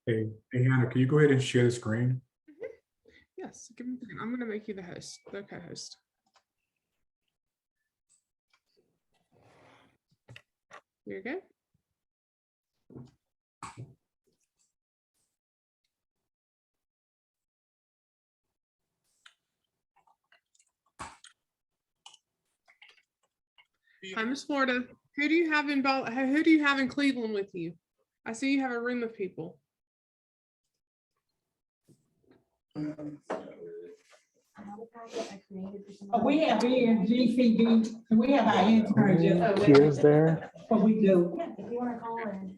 Hey, Hannah, can you go ahead and share the screen? Yes, give me a second. I'm going to make you the host, the co-host. Here you go. Hi, Miss Florida. Who do you have in who do you have in Cleveland with you? I see you have a room of people. We have in GCB, so we have our intern. Here's there. What we do. Yeah, if you want to call in.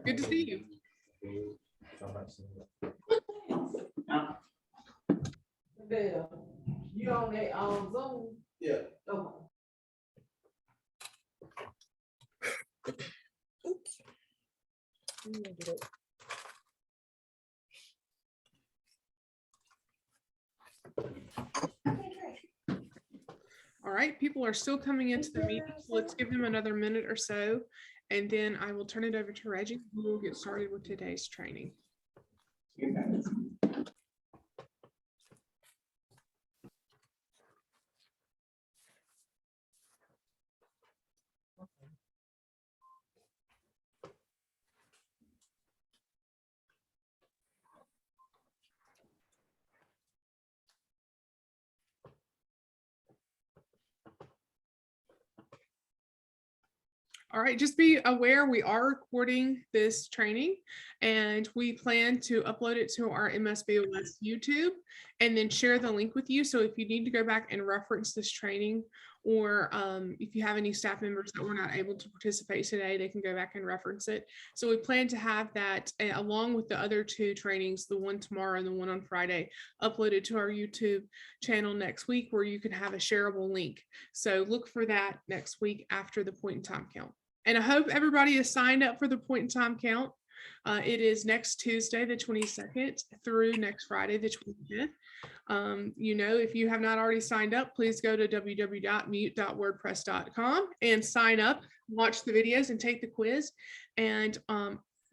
Good to see you. You on that Zoom? Yeah. Okay. All right, people are still coming into the meeting, so let's give them another minute or so, and then I will turn it over to Reggie, who will get started with today's training. All right, just be aware we are recording this training and we plan to upload it to our MSBOS YouTube and then share the link with you. So if you need to go back and reference this training, or if you have any staff members that were not able to participate today, they can go back and reference it. So we plan to have that along with the other two trainings, the one tomorrow and the one on Friday, uploaded to our YouTube channel next week where you can have a shareable link. So look for that next week after the point in time count. And I hope everybody is signed up for the point in time count. It is next Tuesday, the 22nd through next Friday, the 25th. You know, if you have not already signed up, please go to www.mute.wordpress.com and sign up, watch the videos and take the quiz. And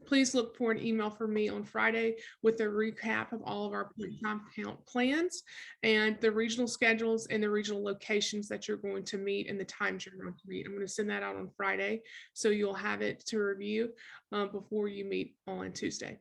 please look for an email from me on Friday with a recap of all of our point in time count plans and the regional schedules and the regional locations that you're going to meet and the times you're going to meet. I'm going to send that out on Friday, so you'll have it to review before you meet on Tuesday.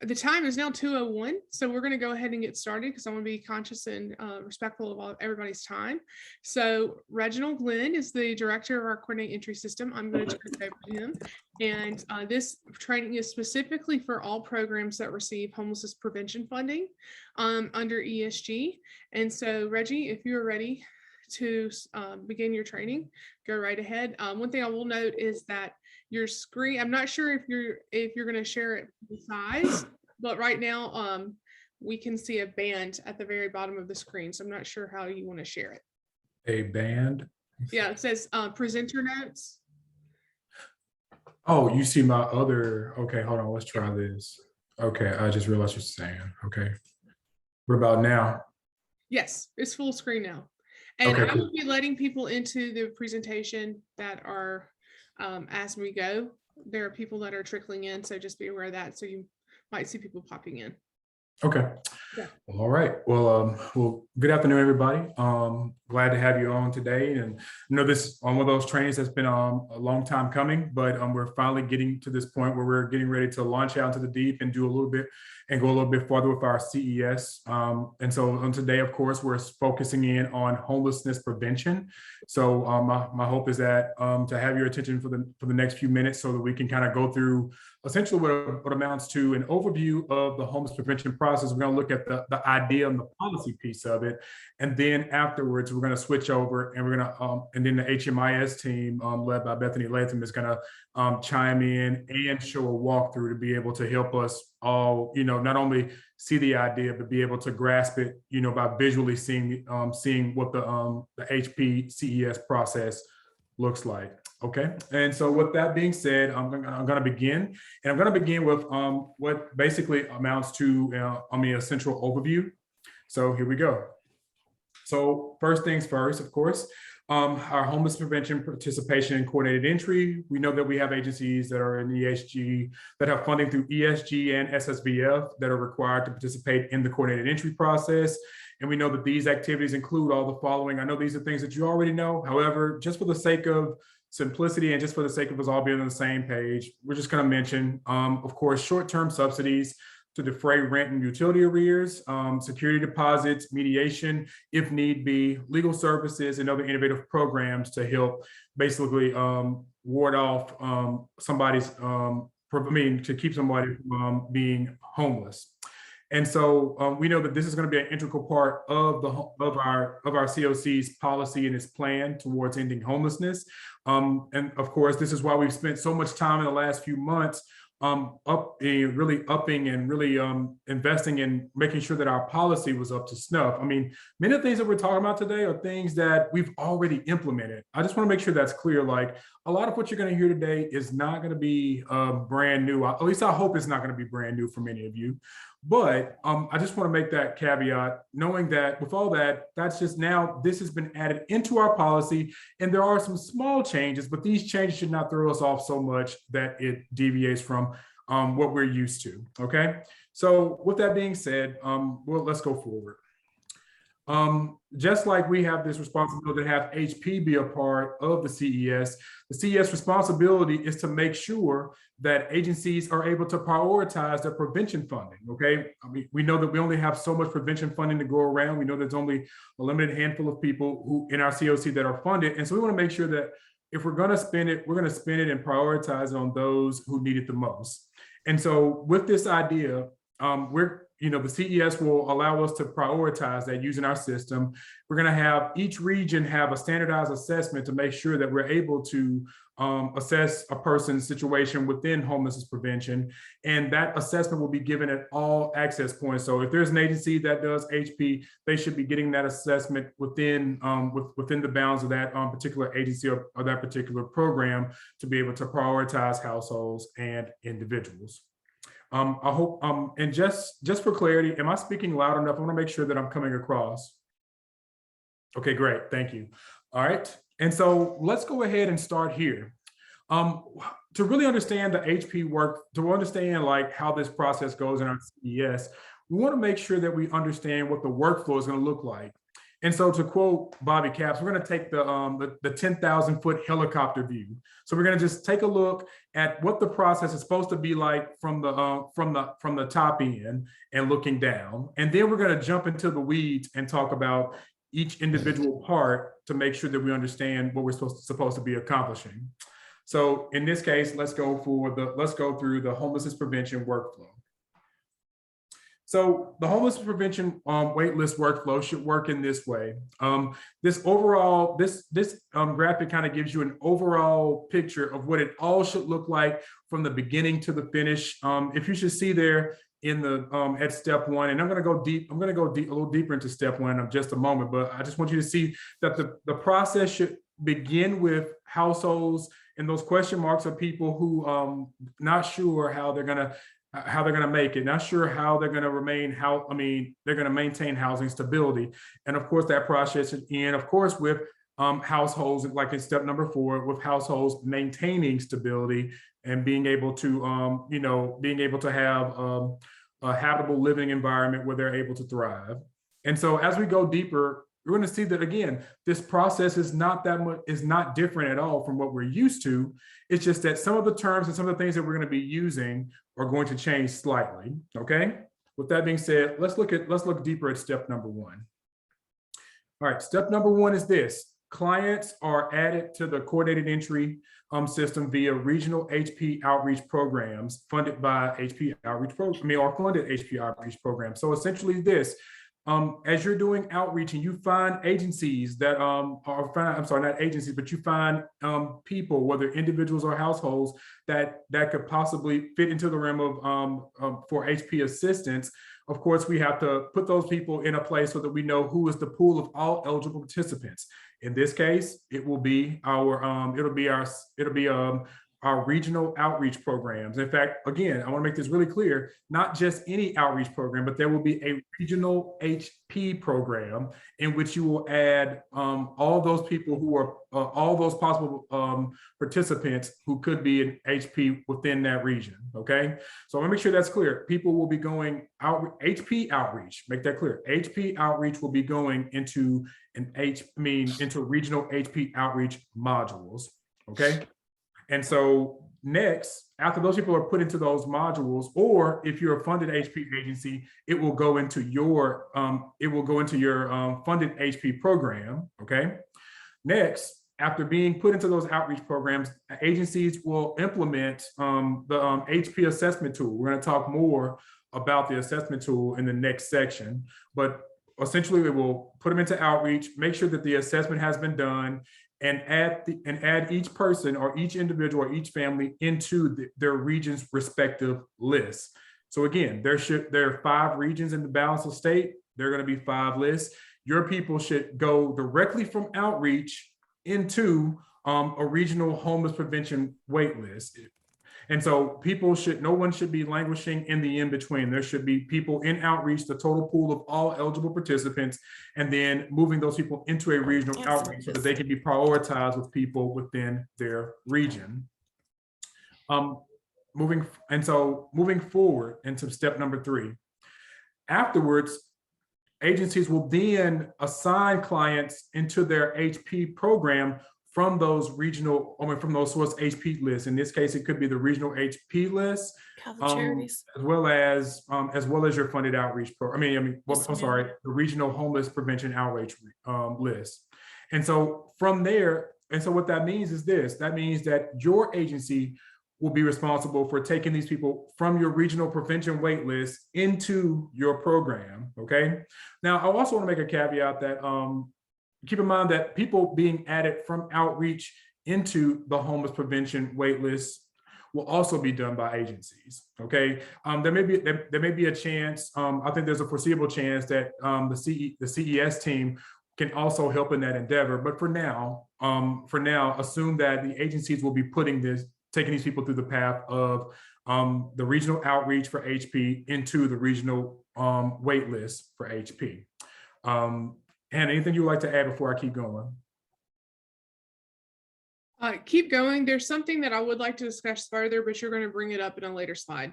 The time is now 2:01, so we're going to go ahead and get started because I want to be conscious and respectful of everybody's time. So Reginald Glenn is the director of our coordinate entry system. I'm going to turn it over to him. And this training is specifically for all programs that receive homelessness prevention funding under ESG. And so Reggie, if you're ready to begin your training, go right ahead. One thing I will note is that your screen, I'm not sure if you're going to share it the size, but right now we can see a band at the very bottom of the screen. So I'm not sure how you want to share it. A band? Yeah, it says presenter notes. Oh, you see my other, okay, hold on, let's try this. Okay, I just realized what you're saying. Okay. What about now? Yes, it's full screen now. And Okay, I will cool. be letting people into the presentation that are as we go. There are people that are trickling in, so just be aware of that. So you might see people popping in. Okay. Yeah. Well, all right. Well, good afternoon, everybody. Glad to have you on today. And I know this is one of those trainings that's been a long time coming, but we're finally getting to this point where we're getting ready to launch out into the deep and do a little bit and go a little bit farther with our CES. And so on today, of course, we're focusing in on homelessness prevention. So my hope is that to have your attention for the next few minutes so that we can kind of go through essentially what amounts to an overview of the homeless prevention process. We're going to look at the idea and the policy piece of it. And then afterwards, we're going to switch over and we're going to, and then the HMIS team led by Bethany Latham is going to chime in and show a walkthrough to be able to help us all, you know, not only see the idea, but be able to grasp it, you know, by visually seeing what the HP CES process looks like. Okay, and so with that being said, I'm going to begin, and I'm going to begin with what basically amounts to a central overview. So here we go. So first things first, of course, our homeless prevention participation and coordinated entry. We know that we have agencies that are in ESG that have funding through ESG and SSVF that are required to participate in the coordinated entry process. And we know that these activities include all the following. I know these are things that you already know. However, just for the sake of simplicity and just for the sake of us all being on the same page, we're just going to mention, of course, short-term subsidies to defray rent and utility arrears, security deposits, mediation, if need be, legal services, and other innovative programs to help basically ward off somebody's, to keep somebody from being homeless. And so we know that this is going to be an integral part of our COC's policy and its plan towards ending homelessness. And of course, this is why we've spent so much time in the last few months really upping and really investing in making sure that our policy was up to snuff. I mean, many of the things that we're talking about today are things that we've already implemented. I just want to make sure that's clear. Like, a lot of what you're going to hear today is not going to be brand new. At least I hope it's not going to be brand new for many of you. But I just want to make that caveat, knowing that with all that, that's just now, this has been added into our policy, and there are some small changes, but these changes should not throw us off so much that it deviates from what we're used to, okay? So with that being said, well, let's go forward. Just like we have this responsibility to have HP be a part of the CES responsibility is to make sure that agencies are able to prioritize their prevention funding, okay? I mean, we know that we only have so much prevention funding to go around. We know there's only a limited handful of people who in our COC that are funded. And so we want to make sure that if we're going to spend it, we're going to spend it and prioritize it on those who need it the most. And so with this idea, the CES will allow us to prioritize that using our system. We're going to have each region have a standardized assessment to make sure that we're able to assess a person's situation within homelessness prevention. And that assessment will be given at all access points. So if there's an agency that does HP, they should be getting that assessment within the bounds of that particular agency or that particular program to be able to prioritize households and individuals. I hope, and just for clarity, am I speaking loud enough? I want to make sure that I'm coming across. Okay, great, thank you. All right, and so let's go ahead and start here. To really understand the HP work, to understand like how this process goes in our CES, we want to make sure that we understand what the workflow is going to look like. And so to quote Bobby Capps, we're going to take the 10,000-foot helicopter view. So we're going to just take a look at what the process is supposed to be like from the top end and looking down. And then we're going to jump into the weeds and talk about each individual part to make sure that we understand what we're supposed to be accomplishing. So in this case, let's go through the homelessness prevention workflow. So the homelessness prevention waitlist workflow should work in this way. This graphic kind of gives you an overall picture of what it all should look like from the beginning to the finish. If you should see there in the at step one, and I'm going to go a little deeper into step one in just a moment, but I just want you to see that the process should begin with households and those question marks are people who not sure how they're going to make it, not sure how they're going to they're going to maintain housing stability. And of course, that process should end, of course, with households, like in step number 4, with households maintaining stability and being able to, have a habitable living environment where they're able to thrive. And so as we go deeper, we're going to see that, again, this process is not different at all from what we're used to. It's just that some of the terms and some of the things that we're going to be using are going to change slightly, okay? With that being said, let's look deeper at step number 1. All right, step number 1 is this. Clients are added to the coordinated entry system via regional HP outreach programs funded by HP outreach programs, or funded HP outreach programs. So essentially this, as you're doing outreach and you find agencies that you find people, whether individuals or households that could possibly fit into the realm of for HP assistance. Of course, we have to put those people in a place so that we know who is the pool of all eligible participants. In this case, it will be our our regional outreach programs. In fact, again, I want to make this really clear, not just any outreach program, but there will be a regional HP program in which you will add all those people who are, all those possible participants who could be an HP within that region, okay? So I want to make sure that's clear. People will be going out, HP outreach, make that clear. HP outreach will be going into into regional HP outreach modules, okay? And so next, after those people are put into those modules, or if you're a funded HP agency, it will go into your funded HP program, okay? Next, after being put into those outreach programs, agencies will implement the HP assessment tool. We're going to talk more about the assessment tool in the next section, but essentially it will put them into outreach, make sure that the assessment has been done, and add each person or each individual or each family into their region's respective lists. So again, there are 5 regions in the balance of state. There are going to be 5 lists. Your people should go directly from outreach into a regional homeless prevention wait list. And so no one should be languishing in the in-between. There should be people in outreach, the total pool of all eligible participants, and then moving those people into a regional outreach so that they can be prioritized with people within their region. Moving forward into step number 3. Afterwards, agencies will then assign clients into their HP program from those from those source HP lists. In this case, it could be the regional HP list, as well as your funded outreach program. The regional homeless prevention outreach list. And so from there, what that means is this: that means that your agency will be responsible for taking these people from your regional prevention wait list into your program. Okay. Now, I also want to make a caveat that keep in mind that people being added from outreach into the homeless prevention wait list will also be done by agencies, okay? There may be a chance, I think there's a foreseeable chance that the CES team can also help in that endeavor. But for now, assume that the agencies will be taking these people through the path of the regional outreach for HP into the regional wait list for HP. Hannah, anything you would like to add before I keep going? Keep going. There's something that I would like to discuss further, but you're going to bring it up in a later slide.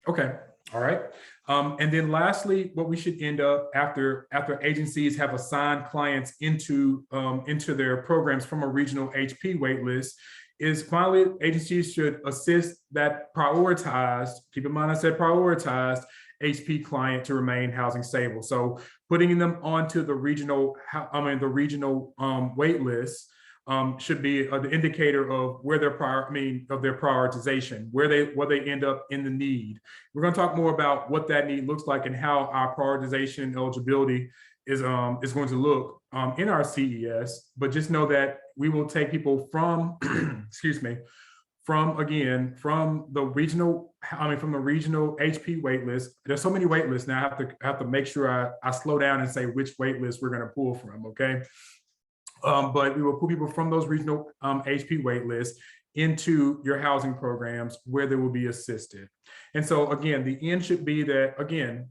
Okay. All right. And then lastly, what we should end up after agencies have assigned clients into their programs from a regional HP wait list is finally agencies should assist that prioritized, keep in mind I said prioritized, HP client to remain housing stable. So putting them onto the regional wait list should be the indicator of where their prioritization, where they end up in the need. We're going to talk more about what that need looks like and how our prioritization eligibility is going to look in our CES. But just know that we will take people from, from the regional HP wait list. There's so many wait lists now. I have to make sure I slow down and say which wait list we're going to pull from. Okay. But we will pull people from those regional HP wait lists into your housing programs where they will be assisted. And so again, the end should be that, again,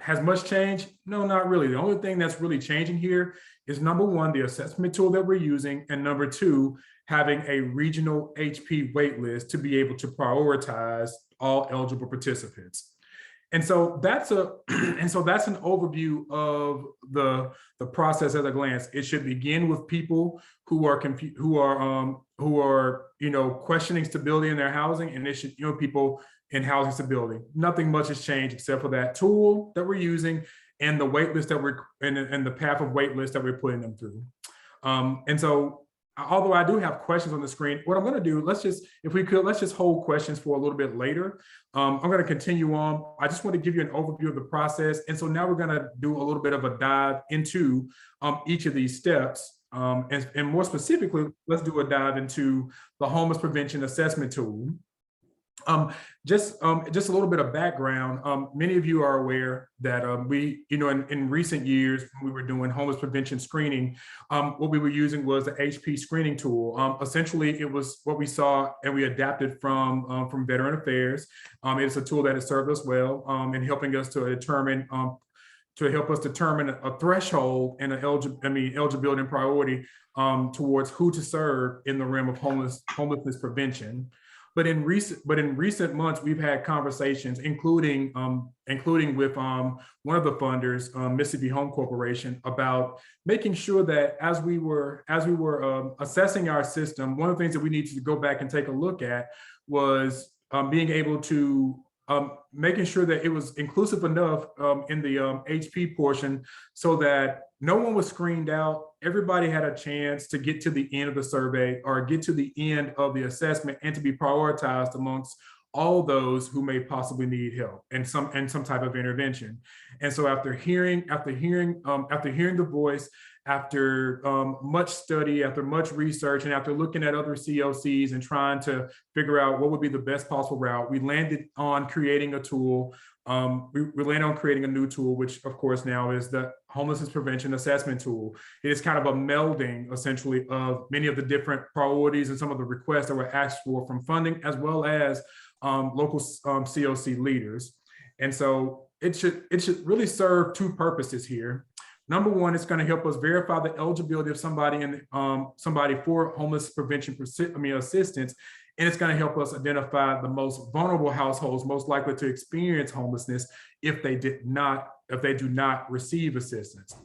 has much changed? No, not really. The only thing that's really changing here is number 1, the assessment tool that we're using, and number 2, having a regional HP wait list to be able to prioritize all eligible participants. And so that's an overview of the process at a glance. It should begin with people who are questioning stability in their housing, and it should people in housing stability. Nothing much has changed except for that tool that we're using and the wait list that and the path of wait list that we're putting them through. And so, although I do have questions on the screen, what I'm going to do, let's just hold questions for a little bit later. I'm going to continue on. I just want to give you an overview of the process. And so now we're going to do a little bit of a dive into each of these steps. And more specifically, let's do a dive into the homeless prevention assessment tool. Just a little bit of background. Many of you are aware that we, in recent years, when we were doing homeless prevention screening, what we were using was the HP screening tool. Essentially, it was what we saw and we adapted from Veteran Affairs. It's a tool that has served us well in helping us to determine a threshold and eligibility and priority towards who to serve in the realm of homelessness prevention. But in recent months, we've had conversations, including with one of the funders, Mississippi Home Corporation, about making sure that as we were assessing our system, one of the things that we needed to go back and take a look at was being able to making sure that it was inclusive enough in the HP portion so that no one was screened out. Everybody had a chance to get to the end of the survey or get to the end of the assessment and to be prioritized amongst all those who may possibly need help and some type of intervention. And so after hearing the voice, after much study, after much research, and after looking at other COCs and trying to figure out what would be the best possible route, we landed on creating a tool. We landed on creating a new tool, which of course now is the Homelessness Prevention Assessment Tool. It is kind of a melding, essentially, of many of the different priorities and some of the requests that were asked for from funding, as well as local COC leaders. And so it should really serve two purposes here. Number one, it's going to help us verify the eligibility of somebody for homeless prevention assistance, and it's going to help us identify the most vulnerable households most likely to experience homelessness if they do not receive assistance.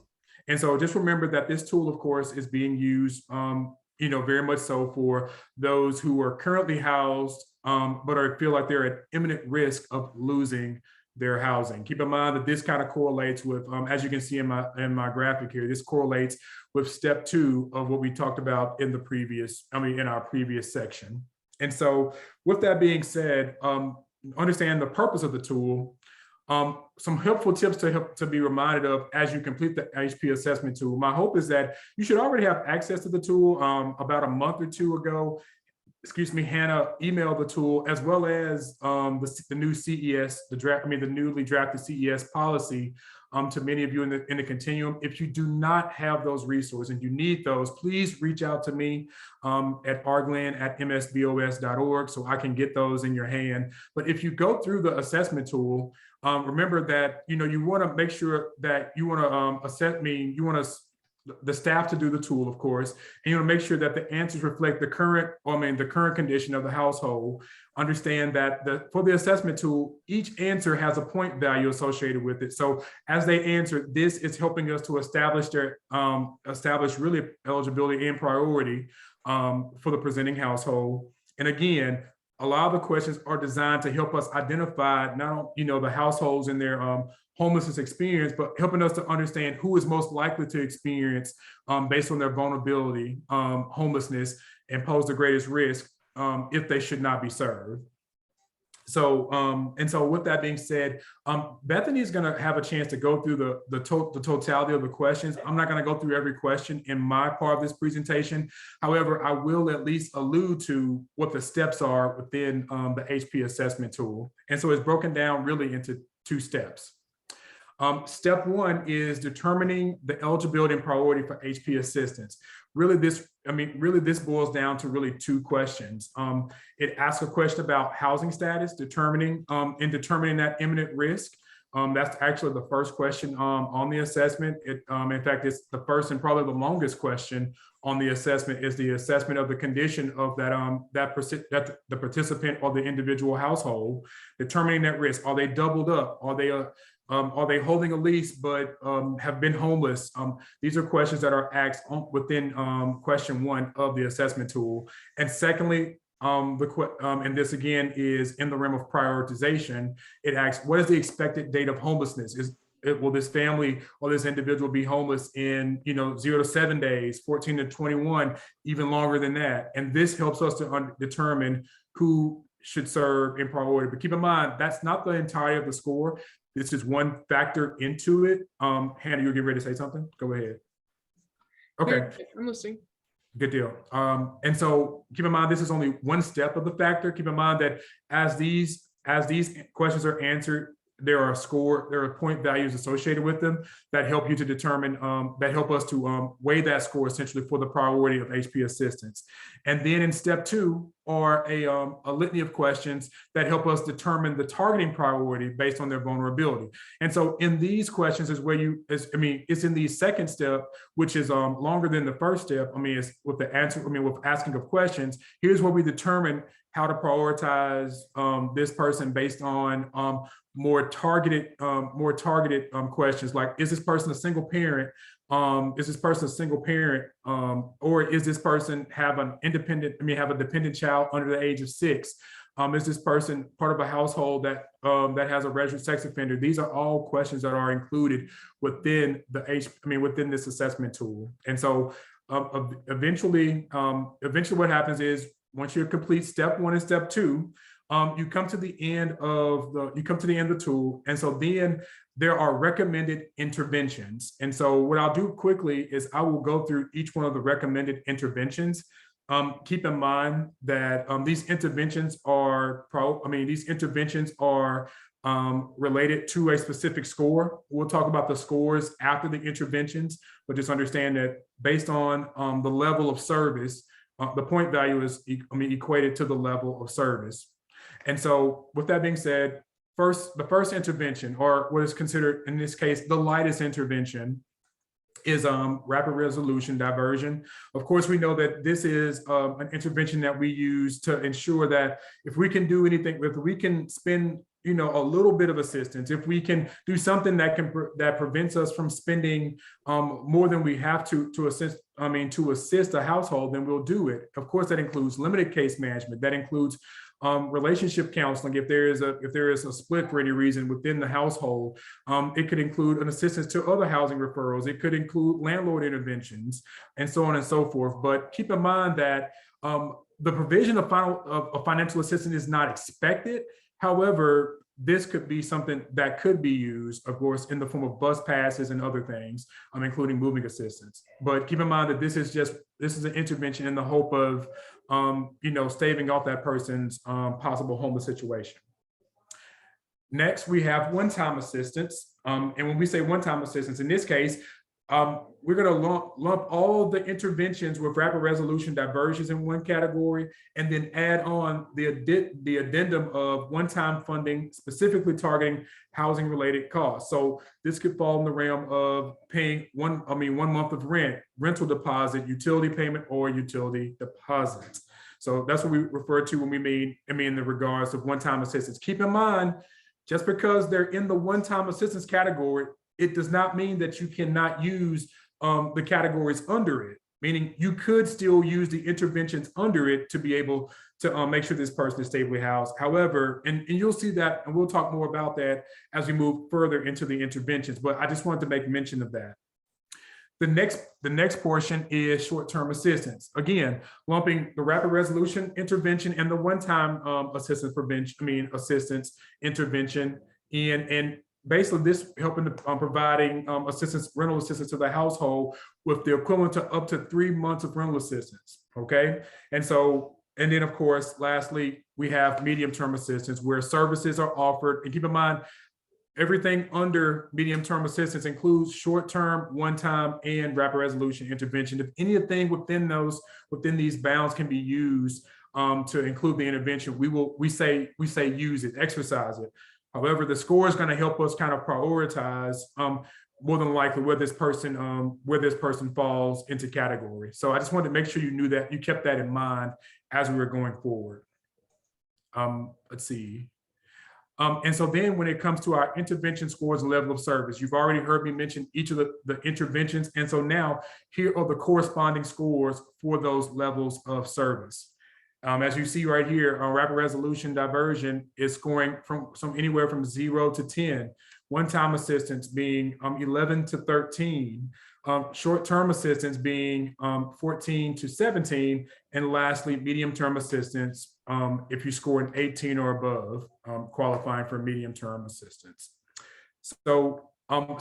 And so just remember that this tool, of course, is being used, very much so for those who are currently housed, but feel like they're at imminent risk of losing their housing. Keep in mind that this kind of correlates with, as you can see in my graphic here, this correlates with step 2 of what we talked about in our previous section. And so with that being said, understand the purpose of the tool. Some helpful tips to be reminded of as you complete the HP assessment tool. My hope is that you should already have access to the tool. About a month or two ago, Hannah emailed the tool, as well as the new CES, the newly drafted CES policy to many of you in the continuum. If you do not have those resources and you need those, please reach out to me at arglan@msbos.org so I can get those in your hand. But if you go through the assessment tool, remember that you want to make sure that you want to the staff to do the tool, of course, and you want to make sure that the answers reflect the current condition of the household. Understand that for the assessment tool, each answer has a point value associated with it. So as they answer, this is helping us to establish really eligibility and priority for the presenting household. And again, a lot of the questions are designed to help us identify not only the households in their homelessness experience, but helping us to understand who is most likely to experience, based on their vulnerability, homelessness, and pose the greatest risk if they should not be served. So, so with that being said, Bethany is going to have a chance to go through the totality of the questions. I'm not going to go through every question in my part of this presentation. However, I will at least allude to what the steps are within the HP assessment tool. And so it's broken down really into 2 steps. Step 1 is determining the eligibility and priority for HP assistance. Really, this boils down to really 2 questions. It asks a question about housing status, determining that imminent risk. That's actually the first question on the assessment. In fact, it's the first and probably the longest question on the assessment is the assessment of the condition of the participant or the individual household, determining that risk. Are they doubled up? Are they holding a lease but have been homeless? These are questions that are asked within question 1 of the assessment tool. And secondly, and this again is in the realm of prioritization, it asks, what is the expected date of homelessness? Will this family or this individual be homeless in 0 to 7 days, 14 to 21, even longer than that? And this helps us to determine who should serve in priority. But keep in mind, that's not the entirety of the score. This is one factor into it. Hannah, you're getting ready to say something? Go ahead. Okay. I'm listening. Good deal. And so keep in mind, this is only one step of the factor. Keep in mind that as these questions are answered, there are point values associated with them that help you to determine, that help us to weigh that score essentially for the priority of HP assistance. And then in step 2 are a litany of questions that help us determine the targeting priority based on their vulnerability. And so in these questions is where it's in the second step, which is longer than the first step. It's with the answer, with asking of questions. Here's where we determine how to prioritize this person based on more targeted questions like, is this person a single parent? Is this person a single parent? Or is this person have a dependent child under the age of 6? Is this person part of a household that has a registered sex offender? These are all questions that are included within within this assessment tool. And so eventually what happens is, once you complete step 1 and step 2, you come to the end of the tool. And so then there are recommended interventions. And so what I'll do quickly is I will go through each one of the recommended interventions. Keep in mind that these interventions are related to a specific score. We'll talk about the scores after the interventions, but just understand that based on the level of service, the point value is equated to the level of service. And so with that being said, the first intervention, or what is considered in this case, the lightest intervention, is rapid resolution diversion. Of course, we know that this is an intervention that we use to ensure that if we can do anything, if we can spend a little bit of assistance, if we can do something that prevents us from spending more than we have to assist a household, then we'll do it. Of course, that includes limited case management. That includes relationship counseling if there is a split for any reason within the household. It could include an assistance to other housing referrals. It could include landlord interventions, and so on and so forth. But keep in mind that the provision of financial assistance is not expected. However, this could be something that could be used, of course, in the form of bus passes and other things, including moving assistance. But keep in mind that this is an intervention in the hope of, staving off that person's possible homeless situation. Next, we have one-time assistance. And when we say one-time assistance, in this case, we're going to lump all the interventions with rapid resolution diversions in one category, and then add on the addendum of one-time funding specifically targeting housing-related costs. So this could fall in the realm of paying one month of rent, rental deposit, utility payment, or utility deposit. So that's what we refer to when we mean in the regards of one-time assistance. Keep in mind, just because they're in the one-time assistance category, it does not mean that you cannot use the categories under it, meaning you could still use the interventions under it to be able to make sure this person is stably housed. However, and you'll see that, and we'll talk more about that as we move further into the interventions, but I just wanted to make mention of that. The next portion is short-term assistance. Again, lumping the rapid resolution intervention and the one-time assistance intervention in, and basically this helping to providing rental assistance to the household with the equivalent to up to 3 months of rental assistance. Okay, and then of course, lastly, we have medium-term assistance where services are offered. And keep in mind, everything under medium-term assistance includes short-term, one-time, and rapid resolution intervention. If anything within these bounds can be used to include the intervention, we say use it, exercise it. However, the score is going to help us kind of prioritize more than likely where this person falls into category. So I just wanted to make sure you knew that, you kept that in mind as we were going forward. Let's see. And so then when it comes to our intervention scores and level of service, you've already heard me mention each of the interventions. And so now here are the corresponding scores for those levels of service. As you see right here, rapid resolution diversion is scoring from anywhere from 0 to 10, one-time assistance being 11 to 13, short-term assistance being 14 to 17, and lastly, medium-term assistance, if you score an 18 or above, qualifying for medium-term assistance. So that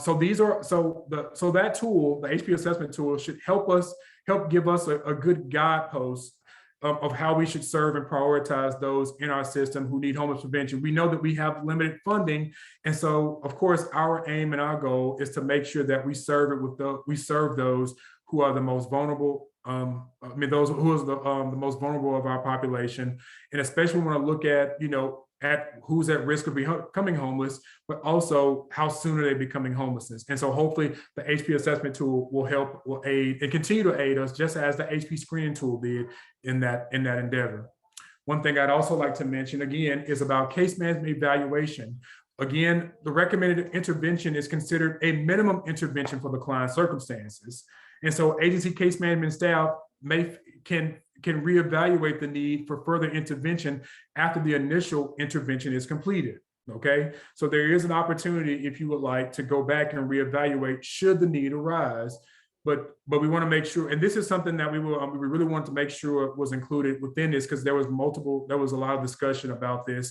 tool, the HP assessment tool, should help us help give us a good guidepost of how we should serve and prioritize those in our system who need homeless prevention. We know that we have limited funding. And so, of course, our aim and our goal is to make sure that we serve those who are the most vulnerable. Those who is the most vulnerable of our population. And especially we want to look at, at who's at risk of becoming homeless, but also how soon are they becoming homelessness. And so hopefully the HP assessment tool will aid and continue to aid us, just as the HP screening tool did in that endeavor. One thing I'd also like to mention again is about case management evaluation. Again, the recommended intervention is considered a minimum intervention for the client's circumstances. And so agency case management staff can reevaluate the need for further intervention after the initial intervention is completed, okay? So there is an opportunity, if you would like, to go back and reevaluate should the need arise, but we wanna make sure, and this is something that we really want to make sure was included within this, because there was a lot of discussion about this,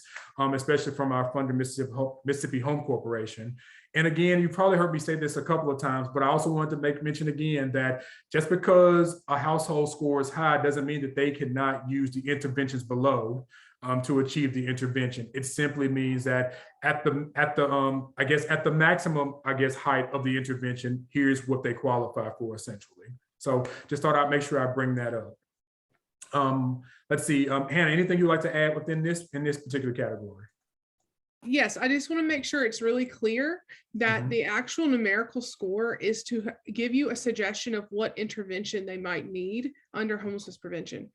especially from our funder, Mississippi Home Corporation. And again, you probably heard me say this a couple of times, but I also wanted to mention again that just because a household score is high doesn't mean that they cannot use the interventions below to achieve the intervention. It simply means that at the maximum height of the intervention, here's what they qualify for essentially. So just thought I'd make sure I bring that up. Let's see, Hannah, anything you'd like to add in this particular category? Yes, I just want to make sure it's really clear that the actual numerical score is to give you a suggestion of what intervention they might need under homelessness prevention.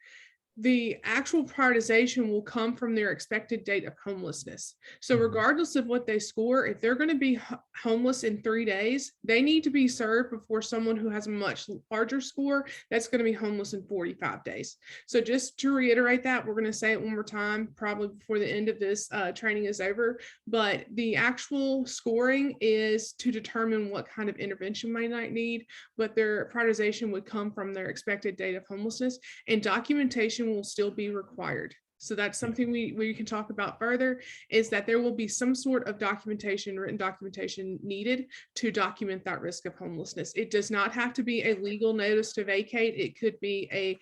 The actual prioritization will come from their expected date of homelessness. So regardless of what they score, if they're going to be homeless in 3 days, they need to be served before someone who has a much larger score that's going to be homeless in 45 days. So just to reiterate that, we're going to say it one more time, probably before the end of this training is over, but the actual scoring is to determine what kind of intervention they might need, but their prioritization would come from their expected date of homelessness, and documentation will still be required. So that's something we can talk about further, is that there will be some sort of documentation, written documentation needed to document that risk of homelessness. It does not have to be a legal notice to vacate. It could be a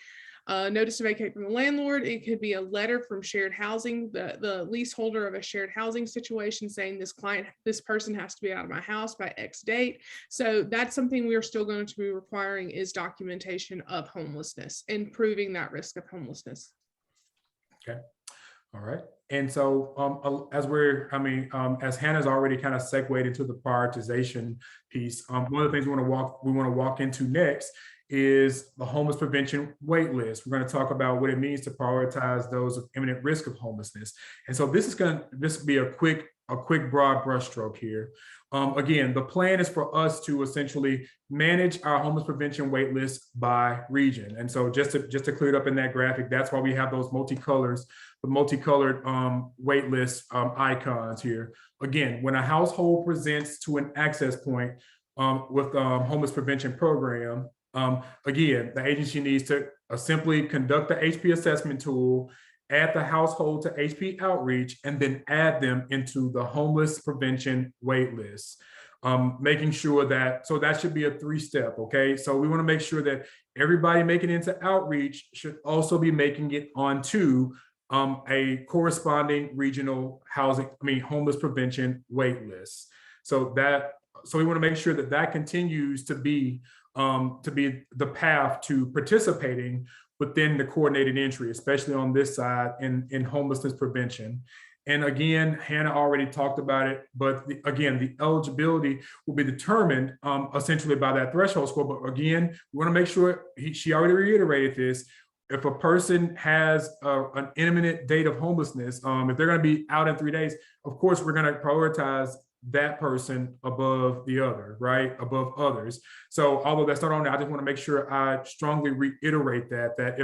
notice to vacate from the landlord. It could be a letter from shared housing, the leaseholder of a shared housing situation saying this person has to be out of my house by X date. So that's something we are still going to be requiring, is documentation of homelessness and proving that risk of homelessness. Okay. All right. And so as Hannah's already kind of segued into the prioritization piece, one of the things we want to walk into next is the homeless prevention wait list. We're going to talk about what it means to prioritize those of imminent risk of homelessness. And so this will be a quick broad brushstroke here. Again, the plan is for us to essentially manage our homeless prevention wait list by region. And so just to clear it up in that graphic, that's why we have those multicolored wait list icons here. Again, when a household presents to an access point with homeless prevention program, again, the agency needs to simply conduct the HP assessment tool, add the household to HP outreach, and then add them into the homeless prevention wait list. Making sure that should be a 3-step, okay? So we want to make sure that everybody making it into outreach should also be making it onto a corresponding regional homeless prevention wait list. So we want to make sure that continues to be the path to participating within the coordinated entry, especially on this side in homelessness prevention. And again, Hannah already talked about it, but the eligibility will be determined essentially by that threshold score. But again, we want to make sure, she already reiterated this, if a person has an imminent date of homelessness, if they're going to be out in 3 days, of course, we're going to prioritize that person above the other, right? Above others. So although that's not on there, I just want to make sure I strongly reiterate that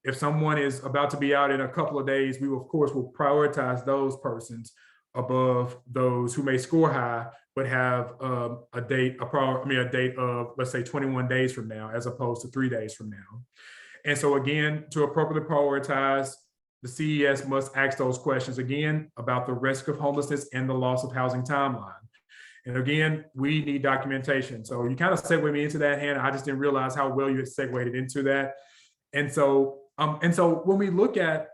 if someone is about to be out in a couple of days, we will, of course, will prioritize those persons above those who may score high, but have a date of, let's say, 21 days from now, as opposed to 3 days from now. And so again, to appropriately prioritize, the CES must ask those questions again about the risk of homelessness and the loss of housing timeline. And again, we need documentation. So you kind of segued me into that, Hannah. I just didn't realize how well you had segued into that. And so when we look at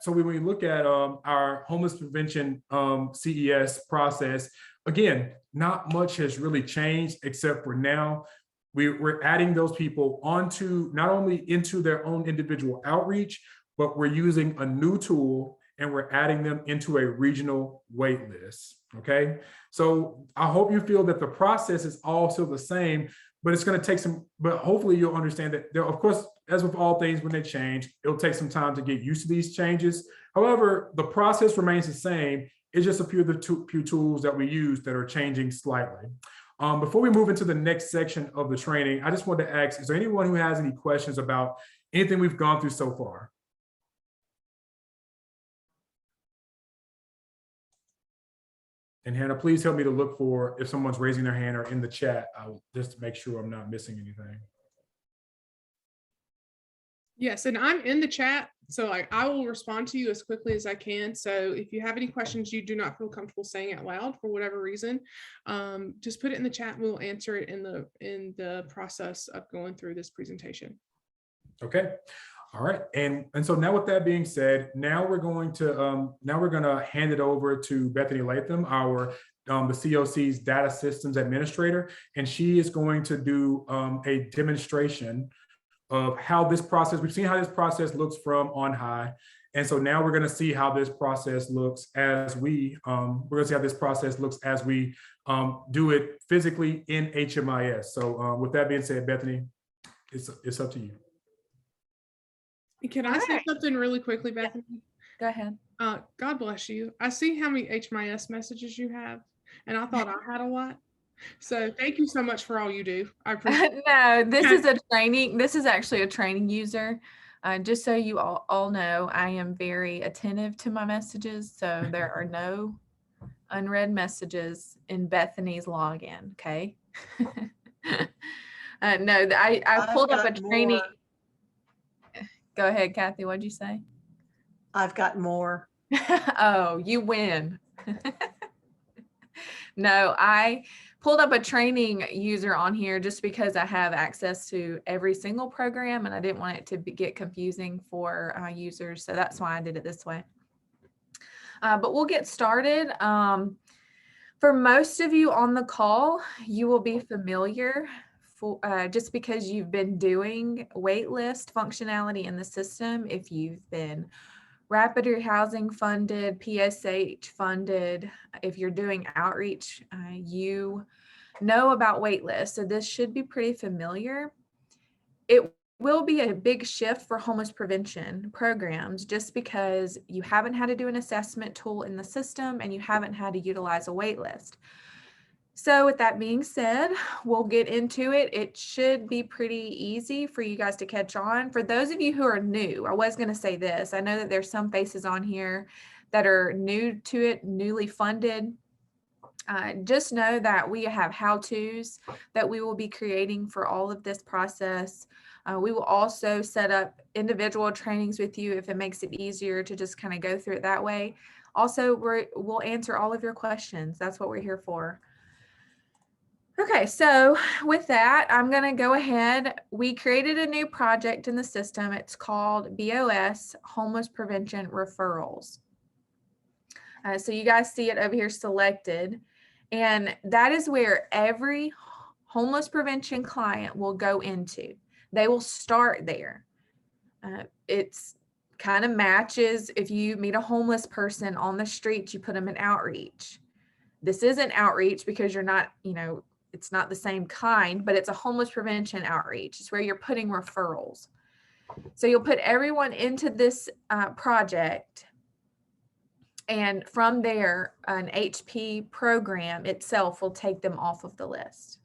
our homeless prevention CES process, again, not much has really changed, except for now we're adding those people onto not only into their own individual outreach, but we're using a new tool and we're adding them into a regional wait list. Okay, so I hope you feel that the process is all still the same, but it's going to take some, but hopefully you'll understand that there, of course, as with all things, when they change, it'll take some time to get used to these changes. However, the process remains the same. It's just a few of the few tools that we use that are changing slightly. Before we move into the next section of the training, I just want to ask, is there anyone who has any questions about anything we've gone through so far? And Hannah, please help me to look for if someone's raising their hand or in the chat, just to make sure I'm not missing anything. Yes, and I'm in the chat, so I will respond to you as quickly as I can. So if you have any questions you do not feel comfortable saying out loud for whatever reason, just put it in the chat and we'll answer it in the process of going through this presentation. Okay. All right. And so now with that being said, now we're going to hand it over to Bethany Latham, our the COC's data systems administrator, and she is going to do a demonstration of how this process, we've seen how this process looks from on high. And so now we're going to see how this process looks as we, do it physically in HMIS. So with that being said, Bethany, it's up to you. Can I say something really quickly, Bethany? Go ahead. God bless you. I see how many HMIS messages you have, and I thought I had a lot. So thank you so much for all you do. I appreciate it. No, this is a training. This is actually a training user. Just so you all know, I am very attentive to my messages. So there are no unread messages in Bethany's login. Okay. No, I pulled up a training. Go ahead, Kathy. What'd you say? I've got more. Oh, you win. No, I pulled up a training user on here just because I have access to every single program and I didn't want it to get confusing for users. So that's why I did it this way. But we'll get started. For most of you on the call, you will be familiar just because you've been doing waitlist functionality in the system. If you've been rapid rehousing funded, PSH funded, if you're doing outreach, you know about waitlist. So this should be pretty familiar. It will be a big shift for homeless prevention programs just because you haven't had to do an assessment tool in the system and you haven't had to utilize a waitlist. So with that being said, we'll get into it. It should be pretty easy for you guys to catch on. For those of you who are new, I was going to say this. I know that there's some faces on here that are new to it, newly funded. Just know that we have how-tos that we will be creating for all of this process. We will also set up individual trainings with you if it makes it easier to just kind of go through it that way. Also, we'll answer all of your questions. That's what we're here for. Okay, so with that, I'm going to go ahead. We created a new project in the system. It's called BoS, Homeless Prevention Referrals. So you guys see it over here selected. And that is where every homeless prevention client will go into. They will start there. It's kind of matches if you meet a homeless person on the street, you put them in outreach. This isn't outreach because you're not, it's not the same kind, but it's a homeless prevention outreach. It's where you're putting referrals. So you'll put everyone into this project. And from there, an HP program itself will take them off of the list.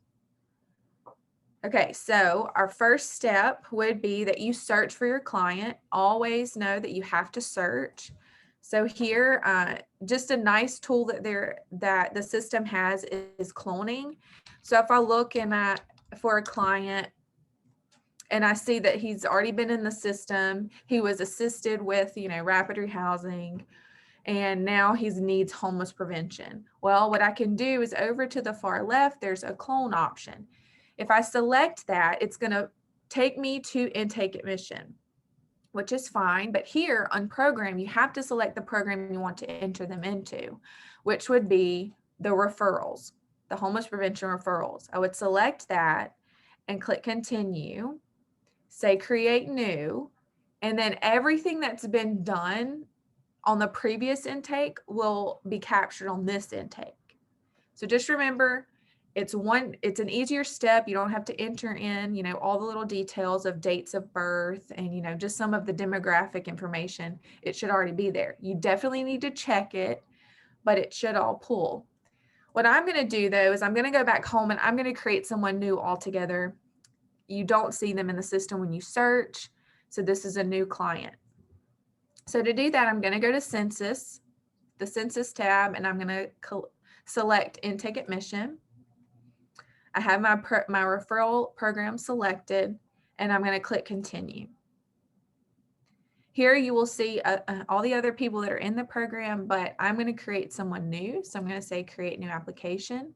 Okay, so our first step would be that you search for your client. Always know that you have to search. So here, just a nice tool that the system has is cloning. So if I look for a client and I see that he's already been in the system, he was assisted with, rapid rehousing, and now he needs homeless prevention. Well, what I can do is over to the far left, there's a clone option. If I select that, it's going to take me to intake admission, which is fine. But here on program, you have to select the program you want to enter them into, which would be the referrals, the homeless prevention referrals. I would select that and click continue, say create new, and then everything that's been done on the previous intake will be captured on this intake. So just remember, it's an easier step. You don't have to enter in, you know, all the little details of dates of birth and, you know, just some of the demographic information. It should already be there. You definitely need to check it, but it should all pull. What I'm going to do though, is I'm going to go back home and I'm going to create someone new altogether. You don't see them in the system when you search. So this is a new client. So to do that, I'm going to go to census, the census tab, and I'm going to select intake admission. I have my referral program selected, and I'm going to click continue. Here you will see all the other people that are in the program, but I'm going to create someone new. So I'm going to say create new application,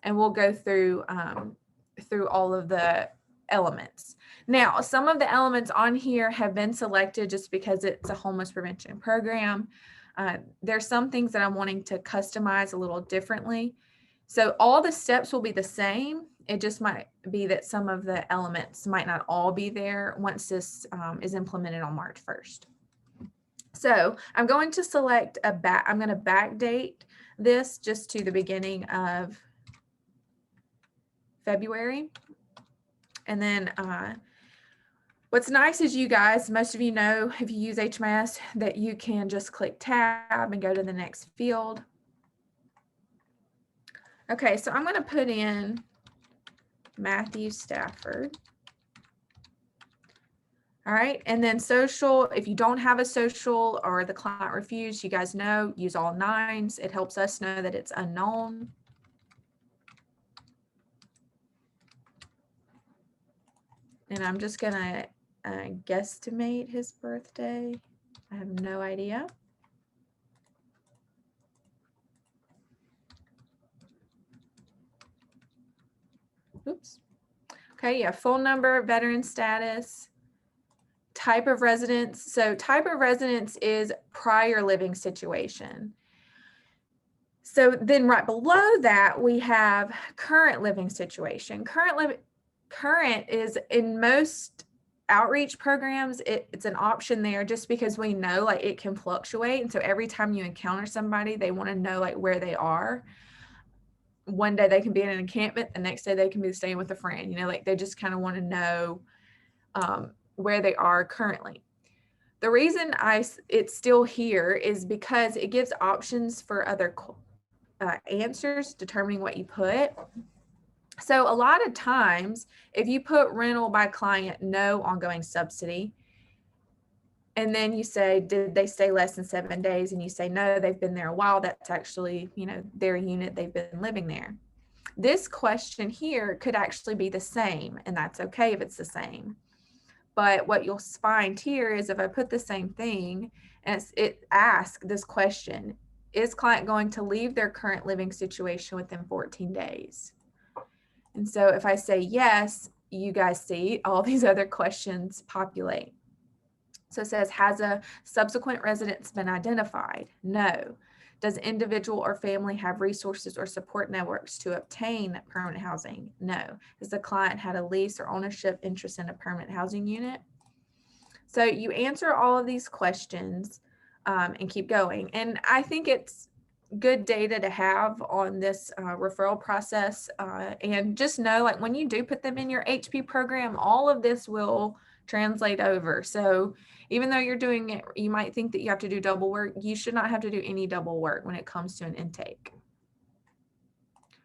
and we'll go through all of the elements. Now, some of the elements on here have been selected just because it's a homeless prevention program. There's some things that I'm wanting to customize a little differently. So all the steps will be the same. It just might be that some of the elements might not all be there once this is implemented on March 1st. So I'm going to select I'm going to backdate this just to the beginning of February. And then what's nice is you guys, most of you know, if you use HMS, that you can just click tab and go to the next field. Okay, so I'm going to put in Matthew Stafford. All right, and then social, if you don't have a social or the client refused, you guys know, use all 9s. It helps us know that it's unknown. And I'm just going to guesstimate his birthday. I have no idea. Oops. Okay, yeah, phone number, veteran status, type of residence. So type of residence is prior living situation. So then right below that, we have current living situation. Current is in most outreach programs, it's an option there just because we know like it can fluctuate. And so every time you encounter somebody, they want to know like where they are. One day they can be in an encampment, the next day they can be staying with a friend, you know, like they just kind of want to know where they are currently. The reason it's still here is because it gives options for other answers determining what you put. So a lot of times, if you put rental by client, no ongoing subsidy, and then you say, did they stay less than 7 days? And you say, no, they've been there a while. That's actually, you know, their unit, they've been living there. This question here could actually be the same, and that's okay if it's the same. But what you'll find here is if I put the same thing and it asks this question, is client going to leave their current living situation within 14 days? And so if I say yes, you guys see all these other questions populate. So it says, has a subsequent residence been identified? No. Does individual or family have resources or support networks to obtain permanent housing? No. Has the client had a lease or ownership interest in a permanent housing unit? So you answer all of these questions and keep going. And I think it's good data to have on this referral process. And just know, like when you do put them in your HP program, all of this will translate over. So even though you're doing it, you might think that you have to do double work. You should not have to do any double work when it comes to an intake.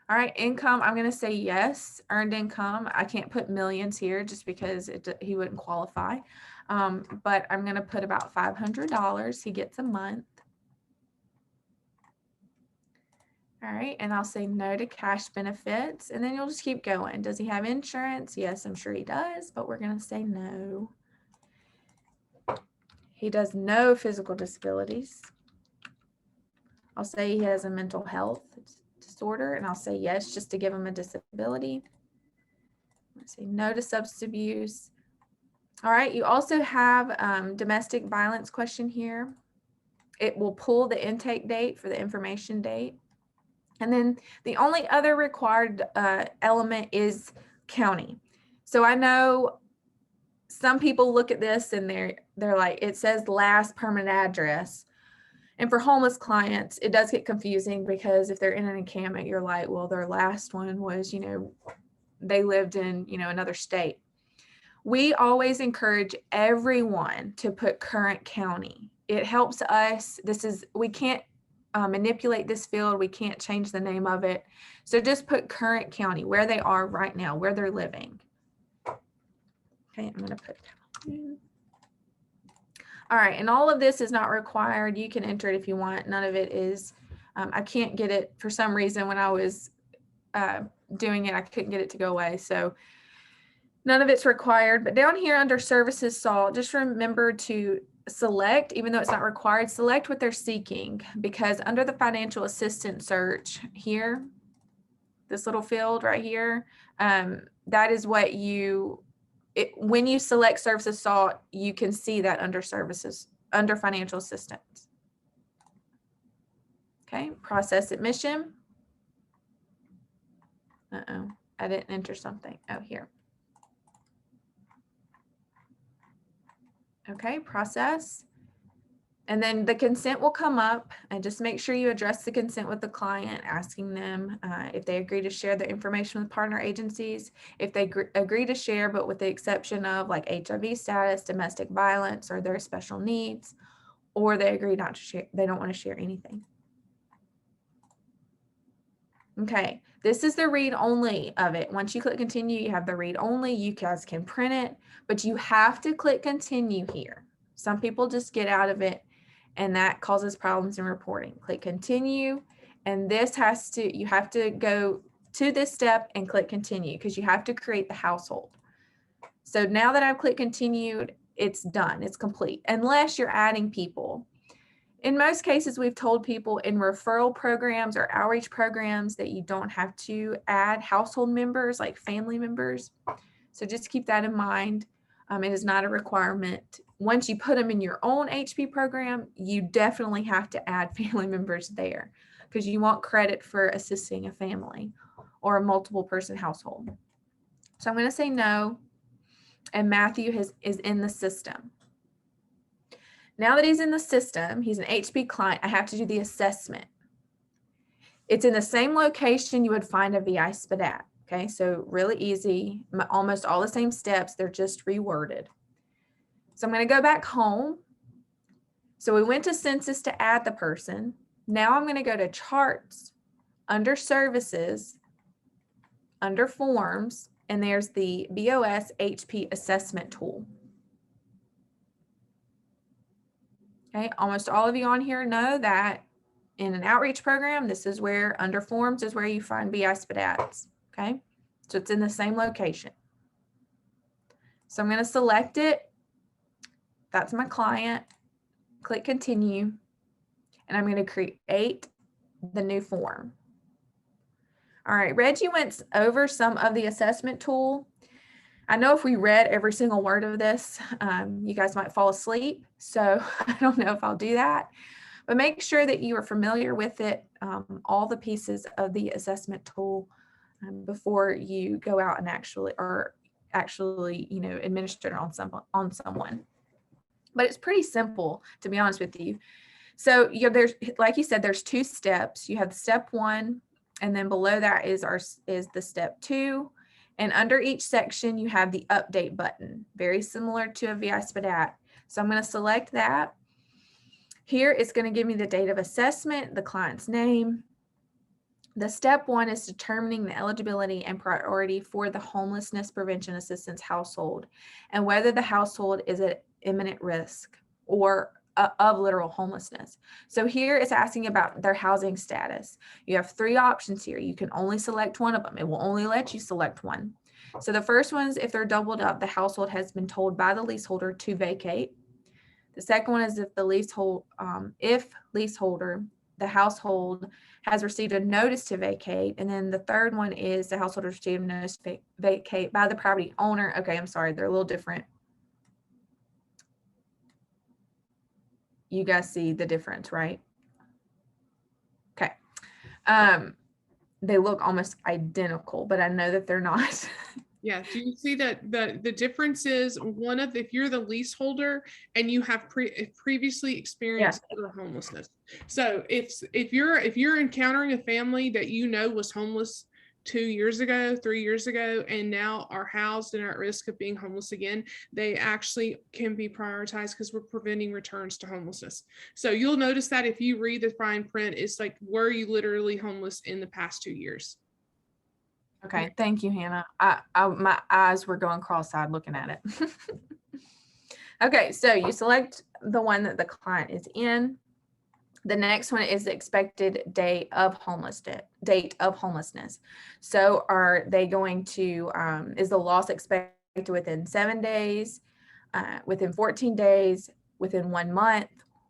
All right, income, I'm going to say yes. Earned income, I can't put millions here just because he wouldn't qualify. But I'm going to put about $500 he gets a month. All right, and I'll say no to cash benefits, and then you'll just keep going. Does he have insurance? Yes, I'm sure he does, but we're going to say no. He does no physical disabilities. I'll say he has a mental health disorder, and I'll say yes, just to give him a disability. Let's say no to substance abuse. All right, you also have domestic violence question here. It will pull the intake date for the information date. And then the only other required element is county. So I know some people look at this and they're like, it says last permanent address. And for homeless clients, it does get confusing because if they're in an encampment, you're like, well, their last one was, they lived in, another state. We always encourage everyone to put current county. It helps us. We can't manipulate this field. We can't change the name of it. So just put current county, where they are right now, where they're living. Okay, I'm going to put. All right, and all of this is not required. You can enter it if you want. None of it is. I can't get it for some reason when I was doing it. I couldn't get it to go away. So none of it's required. But down here under services sought, just remember to select, even though it's not required, select what they're seeking, because under the financial assistance search here, this little field right here, that is what when you select services sought, you can see that under services, under financial assistance. Okay, process admission. I didn't enter something. Oh, here. Okay, process. And then the consent will come up, and just make sure you address the consent with the client, asking them if they agree to share the information with partner agencies, if they agree to share, but with the exception of like HIV status, domestic violence, or their special needs, or they agree not to share, they don't want to share anything. Okay, this is the read only of it. Once you click continue, you have the read only. You guys can print it, but you have to click continue here. Some people just get out of it, and that causes problems in reporting. Click continue, and you have to go to this step and click continue because you have to create the household. So now that I've clicked continued, it's done, it's complete, unless you're adding people. In most cases, we've told people in referral programs or outreach programs that you don't have to add household members like family members. So just keep that in mind. It is not a requirement. Once you put them in your own HP program, you definitely have to add family members there because you want credit for assisting a family or a multiple person household. So I'm going to say no, and Matthew is in the system. Now that he's in the system, he's an HP client, I have to do the assessment. It's in the same location you would find a VI SPDAT. Okay, so really easy, almost all the same steps, they're just reworded. So I'm going to go back home. So we went to census to add the person. Now I'm going to go to charts, under services, under forms, and there's the BoS HP assessment tool. Okay, almost all of you on here know that in an outreach program, this is where under forms is where you find VI SPDATs. Okay, so it's in the same location. So I'm going to select it. That's my client. Click continue, and I'm going to create the new form. All right, Reggie went over some of the assessment tool. I know if we read every single word of this, you guys might fall asleep. So I don't know if I'll do that, but make sure that you are familiar with it, all the pieces of the assessment tool before you go out and actually administer it on someone. But it's pretty simple, to be honest with you. So there's, like you said, there's two steps. You have step 1, and then below that is the step 2. And under each section, you have the update button, very similar to a VI SPDAT. So I'm going to select that. Here, it's going to give me the date of assessment, the client's name. The step 1 is determining the eligibility and priority for the homelessness prevention assistance household and whether the household is at imminent risk or of literal homelessness. So here it's asking about their housing status. You have 3 options here. You can only select one of them. It will only let you select one. So the first one is if they're doubled up, the household has been told by the leaseholder to vacate. The second one is if the leaseholder the household has received a notice to vacate. And then the third one is the household received a notice to vacate by the property owner. Okay, I'm sorry, they're a little different. You guys see the difference, right? Okay. They look almost identical, but I know that they're not. Yeah, do you see that the difference is if you're the leaseholder and you have previously experienced homelessness. So if you're encountering a family that you know was homeless 2 years ago, 3 years ago, and now are housed and are at risk of being homeless again, they actually can be prioritized because we're preventing returns to homelessness. So you'll notice that if you read the fine print, it's like, were you literally homeless in the past 2 years? Okay, thank you, Hannah. My eyes were going cross-eyed looking at it. Okay, so you select the one that the client is in. The next one is the expected date of homelessness. So are they going to, is the loss expected within 7 days, within 14 days, within 1 month,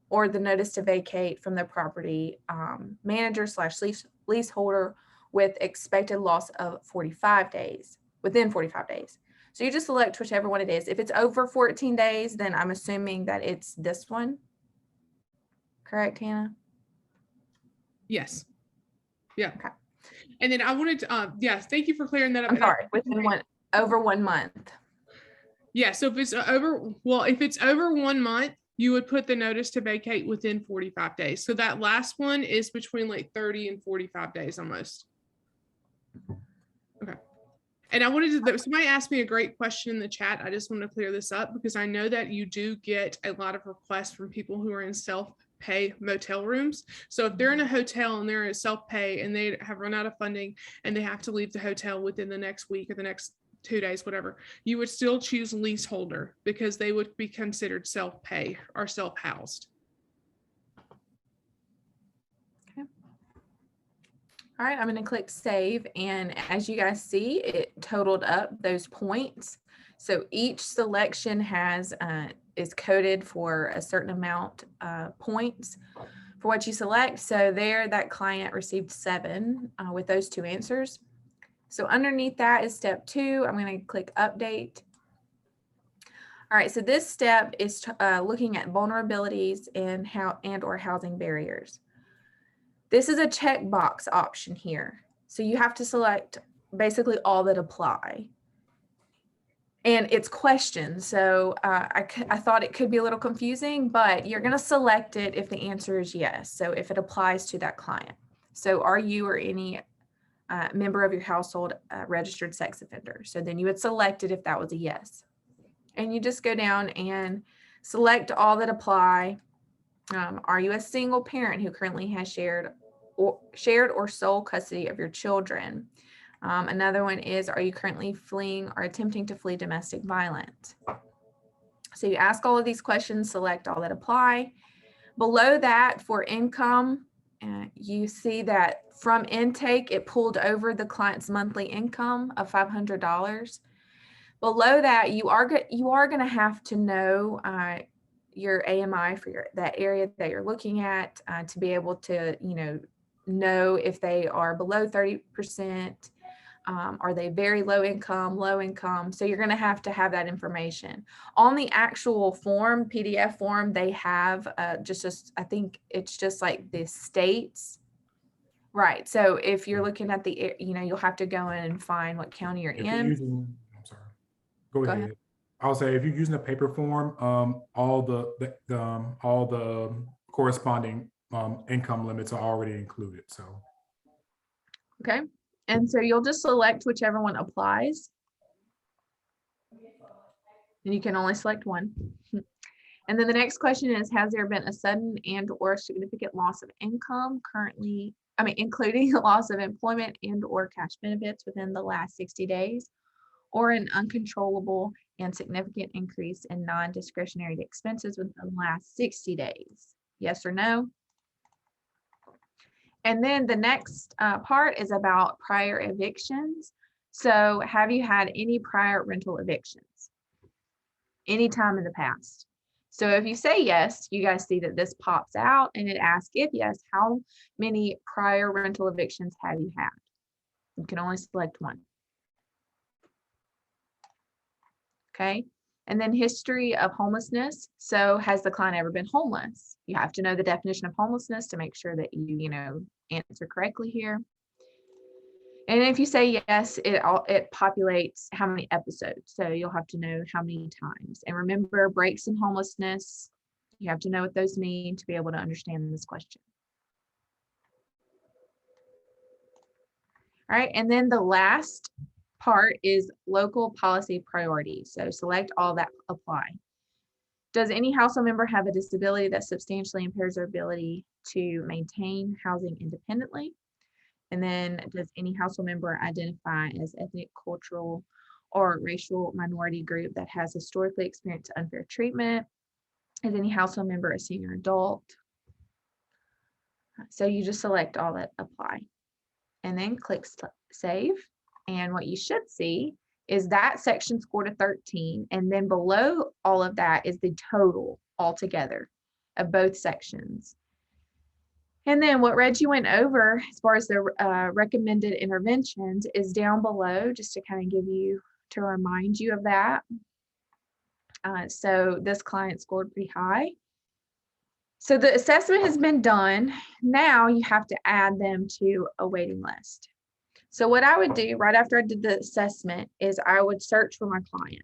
or the notice to vacate from the property manager / leaseholder with expected loss of 45 days, within 45 days. So you just select whichever one it is. If it's over 14 days, then I'm assuming that it's this one. Correct, Hannah? Yes. Yeah. Okay. And then I wanted to, yes, thank you for clearing that up. I'm sorry, over 1 month. Yeah, so if it's over 1 month, you would put the notice to vacate within 45 days. So that last one is between like 30 and 45 days almost. Okay. And I wanted to, somebody asked me a great question in the chat. I just want to clear this up because I know that you do get a lot of requests from people who are in self-pay motel rooms. So if they're in a hotel and they're in self-pay and they have run out of funding and they have to leave the hotel within the next week or the next 2 days, whatever, you would still choose leaseholder because they would be considered self-pay or self-housed. All right, I'm going to click save. And as you guys see, it totaled up those points. So each selection has is coded for a certain amount points for what you select. So there, that client received 7 with those 2 answers. So underneath that is step 2. I'm going to click update. All right, so this step is looking at vulnerabilities and or housing barriers. This is a checkbox option here. So you have to select basically all that apply. And it's questions. So I thought it could be a little confusing, but you're going to select it if the answer is yes. So if it applies to that client. So are you or any member of your household registered sex offender? So then you would select it if that was a yes. And you just go down and select all that apply. Are you a single parent who currently has shared or sole custody of your children? Another one is, are you currently fleeing or attempting to flee domestic violence? So you ask all of these questions, select all that apply. Below that, for income, you see that from intake, it pulled over the client's monthly income of $500. Below that, you are going to have to know your AMI for that area that you're looking at to be able to, know if they are below 30%, are they very low income. So you're going to have that information. On the actual form, PDF form, they have I think it's just like the states. Right. So if you're looking at the, you'll have to go in and find what county you're in. I'm sorry. Go ahead. I'll say if you're using a paper form, all the corresponding income limits are already included. So. Okay. And so you'll just select whichever one applies. And you can only select one. And then the next question is, has there been a sudden and or significant loss of income including a loss of employment and or cash benefits within the last 60 days, or an uncontrollable and significant increase in non-discretionary expenses within the last 60 days? Yes or no? And then the next part is about prior evictions. So have you had any prior rental evictions anytime in the past? So if you say yes, you guys see that this pops out and it asks, if yes, how many prior rental evictions have you had? You can only select one. Okay. And then history of homelessness. So has the client ever been homeless? You have to know the definition of homelessness to make sure that you answer correctly here. And if you say yes, it populates how many episodes. So you'll have to know how many times. And remember, breaks in homelessness, you have to know what those mean to be able to understand this question. All right, and then the last part is local policy priorities. So select all that apply. Does any household member have a disability that substantially impairs their ability to maintain housing independently? And then does any household member identify as ethnic, cultural, or racial minority group that has historically experienced unfair treatment? Is any household member a senior adult? So you just select all that apply and then click save. And what you should see is that section scored a 13. And then below all of that is the total altogether of both sections. And then what Reggie went over as far as the recommended interventions is down below, just to kind of to remind you of that. So this client scored pretty high. So the assessment has been done. Now you have to add them to a waiting list. So what I would do right after I did the assessment is I would search for my client.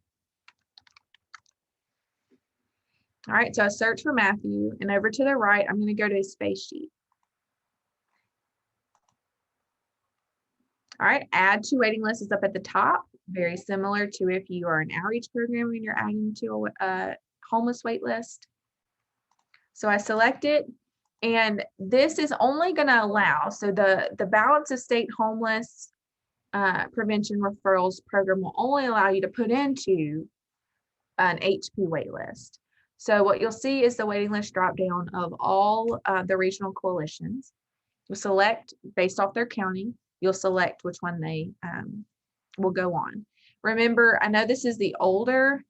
All right, so I search for Matthew, and over to the right, I'm going to go to his space sheet. All right, add to waiting list is up at the top, very similar to if you are an outreach program and you're adding to a homeless wait list. So I select it, and this is only going to allow, so the balance of state homeless prevention referrals program will only allow you to put into an HP wait list. So what you'll see is the waiting list drop down of all the regional coalitions. You'll select based off their county. You'll select which one they will go on. Remember, I know this is the older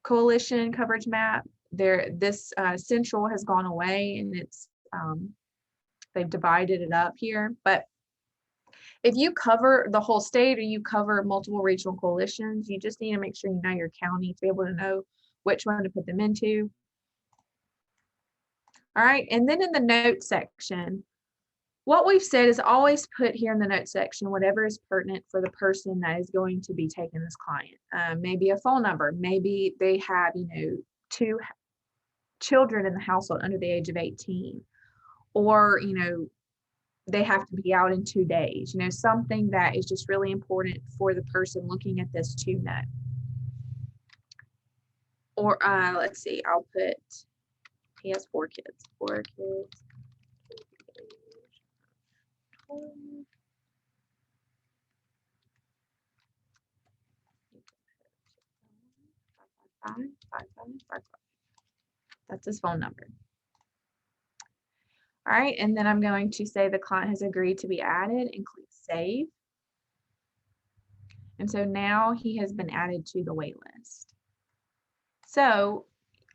coalition coverage map. This central has gone away, and it's they've divided it up here. But if you cover the whole state or you cover multiple regional coalitions, you just need to make sure you know your county to be able to know which one to put them into. All right, and then in the notes section, what we've said is always put here in the notes section whatever is pertinent for the person that is going to be taking this client. Maybe a phone number, maybe they have 2 children in the household under the age of 18, or they have to be out in 2 days, something that is just really important for the person looking at this to know. Or let's see, I'll put, he has 4 kids, 4 kids. That's his phone number. All right, and then I'm going to say the client has agreed to be added and click save. And so now he has been added to the wait list. So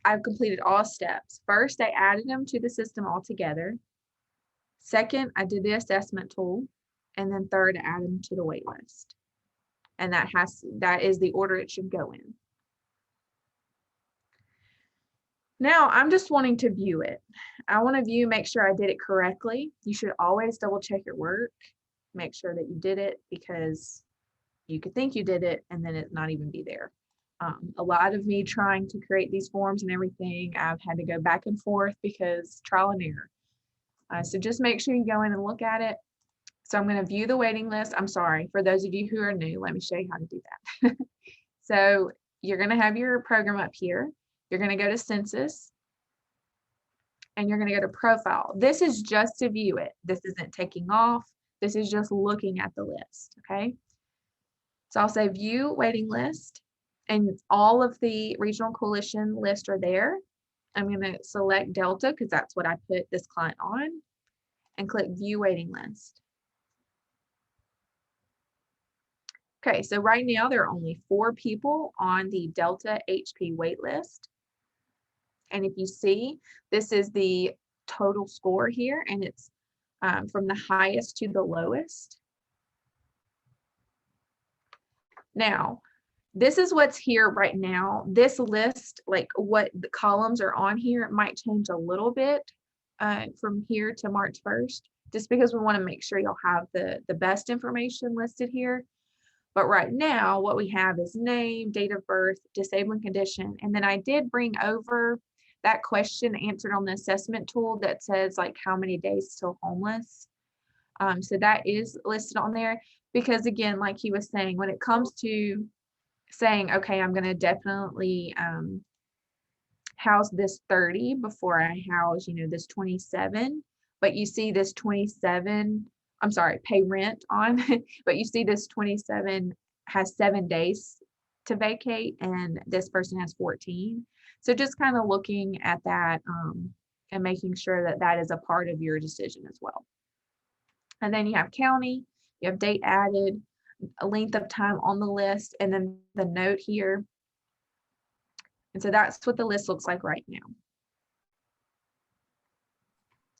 I've completed all steps. First, I added him to the system altogether. Second, I did the assessment tool. And then third, I added him to the wait list. And that is the order it should go in. Now I'm just wanting to view it. I want to make sure I did it correctly. You should always double check your work, make sure that you did it, because you could think you did it and then it not even be there. A lot of me trying to create these forms and everything, I've had to go back and forth because trial and error. So just make sure you go in and look at it. So I'm going to view the waiting list. I'm sorry, for those of you who are new, let me show you how to do that. So you're going to have your program up here. You're going to go to census and you're going to go to profile. This is just to view it. This isn't taking off. This is just looking at the list. Okay. So I'll say view waiting list, and all of the regional coalition lists are there. I'm going to select Delta because that's what I put this client on, and click view waiting list. Okay, so right now there are only 4 people on the Delta HP wait list. And if you see, this is the total score here, and it's from the highest to the lowest. Now, this is what's here right now. This list, like what the columns are on here, it might change a little bit from here to March 1st, just because we want to make sure you'll have the best information listed here. But right now, what we have is name, date of birth, disabling condition. And then I did bring over that question answered on the assessment tool that says like how many days still homeless. So that is listed on there because again, like he was saying, when it comes to saying, okay, I'm going to definitely house this 30 before I house, this 27, but you see this 27, I'm sorry, pay rent on, but you see this 27 has 7 days to vacate and this person has 14. So just kind of looking at that and making sure that that is a part of your decision as well. And then you have county, you have date added, a length of time on the list, and then the note here. And so that's what the list looks like right now.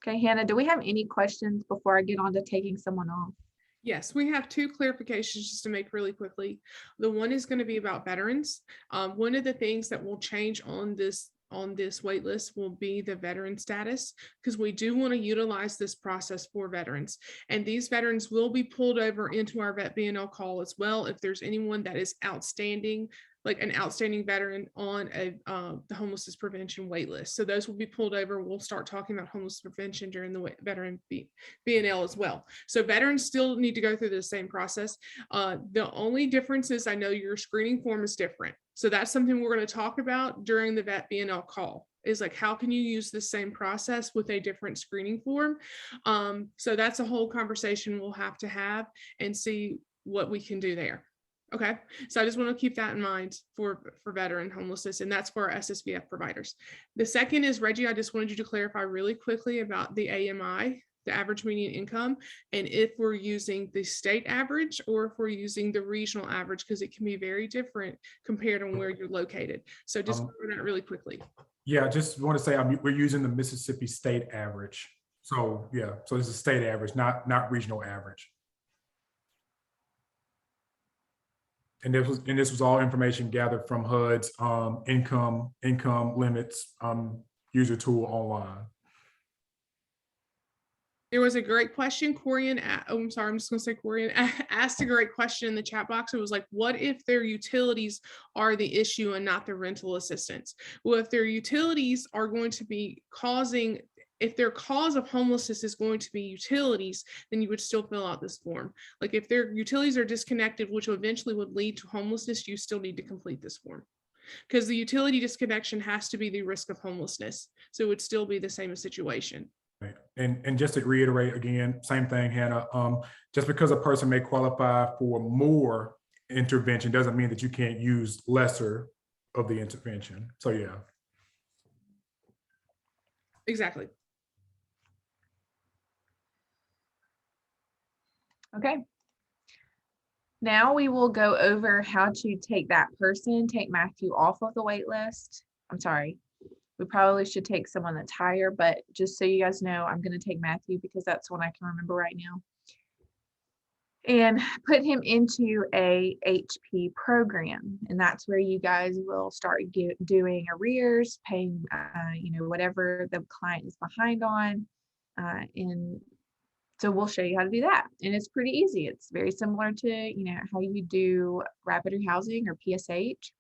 Okay, Hannah, do we have any questions before I get on to taking someone off? Yes, we have 2 clarifications just to make really quickly. The one is going to be about veterans. One of the things that will change on this wait list will be the veteran status, because we do want to utilize this process for veterans. And these veterans will be pulled over into our vet BNL call as well if there's anyone that is outstanding, like an outstanding veteran on the homelessness prevention wait list. So those will be pulled over. We'll start talking about homeless prevention during the veteran BNL as well. So veterans still need to go through the same process. The only difference is I know your screening form is different. So that's something we're going to talk about during the vet BNL call, is like, how can you use the same process with a different screening form? So that's a whole conversation we'll have to have and see what we can do there. Okay, so I just want to keep that in mind for veteran homelessness, and that's for our SSVF providers. The second is, Reggie, I just wanted you to clarify really quickly about the AMI, the average median income, and if we're using the state average or if we're using the regional average, because it can be very different compared on where you're located. So just cover that really quickly. Yeah, I just want to say we're using the Mississippi state average. So yeah, so it's a state average, not regional average. And this was all information gathered from HUD's income limits user tool online. There was a great question. Corian, I'm sorry, I'm just going to say Corian asked a great question in the chat box. It was like, what if their utilities are the issue and not the rental assistance? Well, if their utilities are going to be causing, if their cause of homelessness is going to be utilities, then you would still fill out this form. Like if their utilities are disconnected, which eventually would lead to homelessness, you still need to complete this form, because the utility disconnection has to be the risk of homelessness. So it would still be the same situation. Right. And just to reiterate again, same thing, Hannah, just because a person may qualify for more intervention doesn't mean that you can't use lesser of the intervention. So yeah. Exactly. Okay. Now we will go over how to take Matthew off of the wait list. I'm sorry. We probably should take someone that's higher, but just so you guys know, I'm going to take Matthew because that's one I can remember right now. And put him into a HP program. And that's where you guys will start doing arrears, paying, whatever the client is behind on. And so we'll show you how to do that. And it's pretty easy. It's very similar to, how you do rapid rehousing or PSH.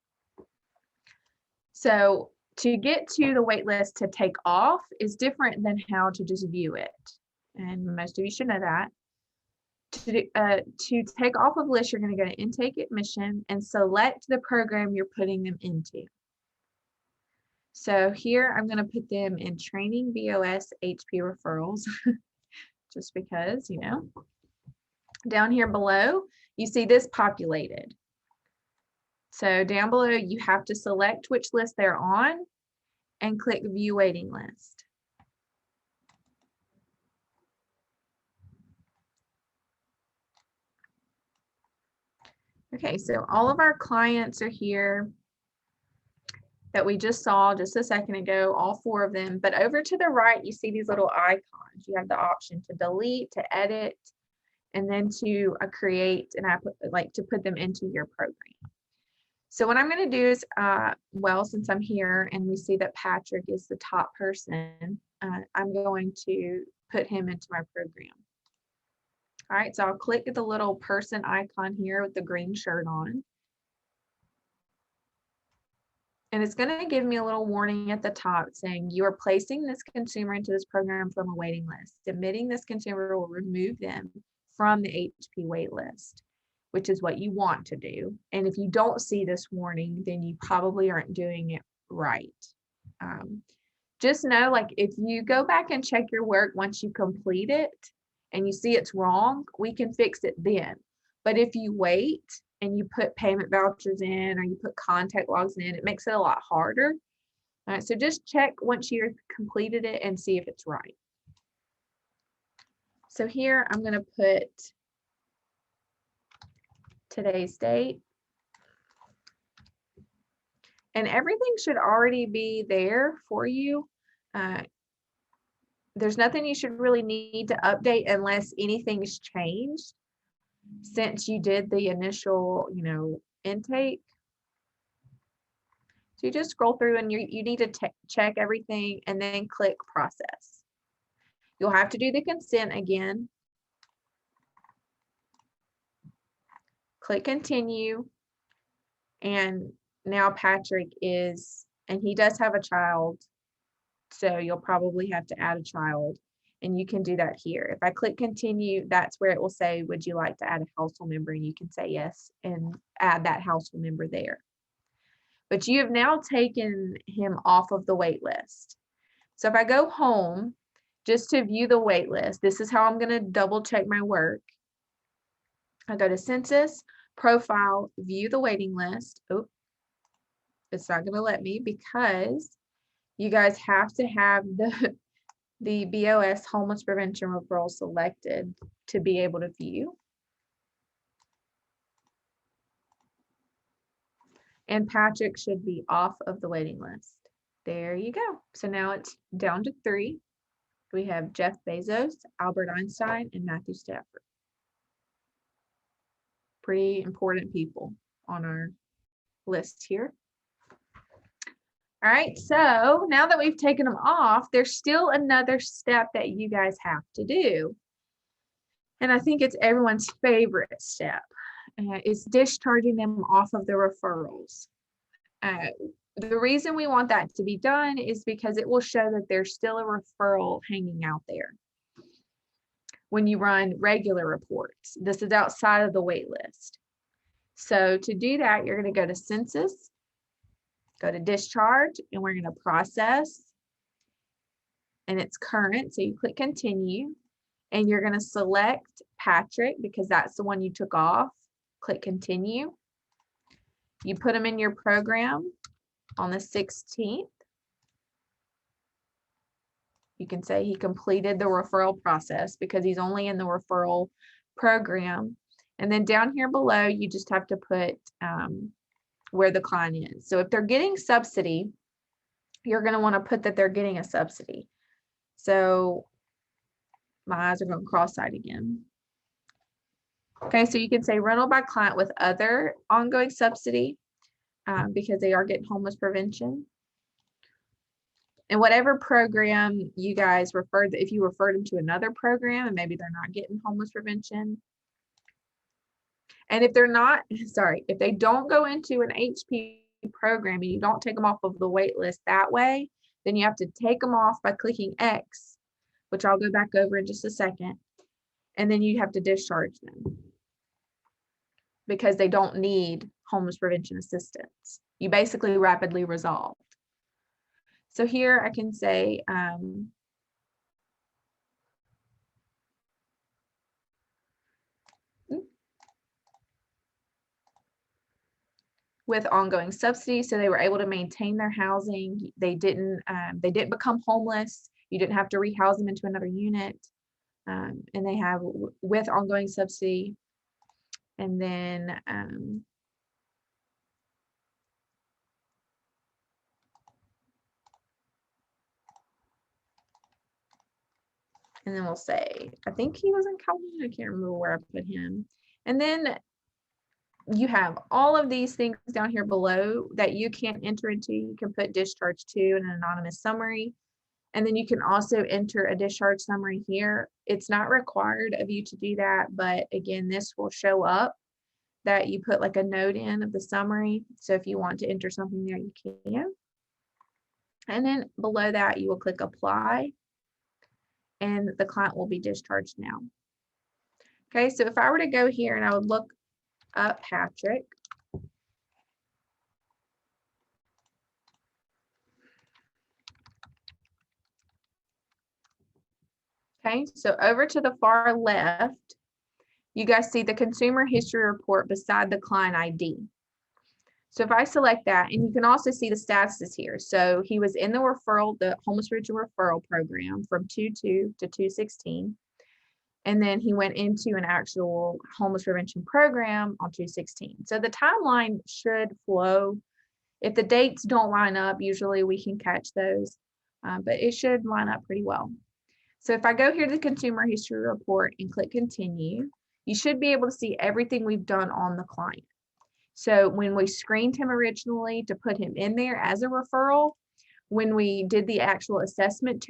So to get to the wait list to take off is different than how to just view it. And most of you should know that. To take off of the list, you're going to go to intake admission and select the program you're putting them into. So here I'm going to put them in training, BoS, HP referrals, just because, Down here below, you see this populated. So down below, you have to select which list they're on and click view waiting list. Okay, so all of our clients are here. that we just saw just a second ago, all 4 of them. But over to the right, you see these little icons. You have the option to delete, to edit, and then to create an app, like to put them into your program. So what I'm going to do is, well, since I'm here and we see that Patrick is the top person, I'm going to put him into my program. All right, so I'll click the little person icon here with the green shirt on. And it's going to give me a little warning at the top saying you are placing this consumer into this program from a waiting list. Admitting this consumer will remove them from the HP wait list, which is what you want to do. And if you don't see this warning, then you probably aren't doing it right. Just know, like, if you go back and check your work once you complete it and you see it's wrong, we can fix it then. But if you wait and you put payment vouchers in or you put contact logs in, it makes it a lot harder. All right, so just check once you've completed it and see if it's right. So here I'm going to put today's date. And everything should already be there for you. There's nothing you should really need to update unless anything's changed since you did the initial, intake. So you just scroll through and you need to check everything and then click process. You'll have to do the consent again. Click continue. And now Patrick is, and he does have a child, so you'll probably have to add a child, and you can do that here. If I click continue, that's where it will say, would you like to add a household member? And you can say yes and add that household member there. But you have now taken him off of the wait list. So if I go home, just to view the wait list, this is how I'm going to double check my work. I go to census, profile, view the waiting list. Oh, it's not going to let me because you guys have to have the BoS homeless prevention referral selected to be able to view. And Patrick should be off of the waiting list. There you go. So now it's down to 3. We have Jeff Bezos, Albert Einstein, and Matthew Stafford. Pretty important people on our list here. All right, so now that we've taken them off, there's still another step that you guys have to do. And I think it's everyone's favorite step. Is discharging them off of the referrals. The reason we want that to be done is because it will show that there's still a referral hanging out there when you run regular reports. This is outside of the wait list. So to do that, you're going to go to census, go to discharge, and we're going to process. And it's current, so you click continue, and you're going to select Patrick because that's the one you took off. Click continue. You put him in your program on the 16th. You can say he completed the referral process because he's only in the referral program. And then down here below, you just have to put where the client is. So if they're getting subsidy, you're going to want to put that they're getting a subsidy. So my eyes are going cross-eyed again. Okay, so you can say rental by client with other ongoing subsidy because they are getting homeless prevention. And whatever program you guys referred, if you referred them to another program and maybe they're not getting homeless prevention. And if they're not, sorry, if they don't go into an HP program and you don't take them off of the wait list that way, then you have to take them off by clicking X, which I'll go back over in just a second. And then you have to discharge them because they don't need homeless prevention assistance. You basically rapidly resolved. So here I can say, with ongoing subsidies, so they were able to maintain their housing. They didn't become homeless. You didn't have to rehouse them into another unit. And they have with ongoing subsidy. And then And then we'll say, I think he was in California. I can't remember where I put him. And then you have all of these things down here below that you can enter into. You can put discharge to in an anonymous summary. And then you can also enter a discharge summary here. It's not required of you to do that, but again, this will show up that you put like a note in of the summary. So if you want to enter something there, you can. And then below that, you will click apply and the client will be discharged now. Okay, so if I were to go here and I would look up Patrick. Okay, so over to the far left, you guys see the consumer history report beside the client ID. So if I select that, and you can also see the statuses here. So he was in the referral, the homeless prevention referral program from 2/2 to 2/16. And then he went into an actual homeless prevention program on 2/16. So the timeline should flow. If the dates don't line up, usually we can catch those, but it should line up pretty well. So if I go here to the consumer history report and click continue, you should be able to see everything we've done on the client. So when we screened him originally to put him in there as a referral, when we did the actual assessment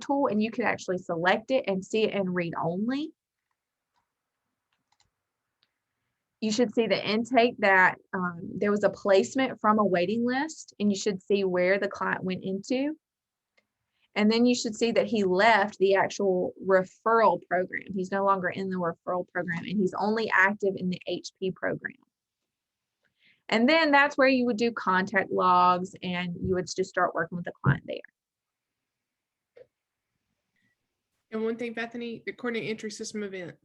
tool, and you can actually select it and see it in read only. You should see the intake that there was a placement from a waiting list, and you should see where the client went into. And then you should see that he left the actual referral program. He's no longer in the referral program, and he's only active in the HP program. And then that's where you would do contact logs, and you would just start working with the client there. And one thing, Bethany, the coordinate entry system event.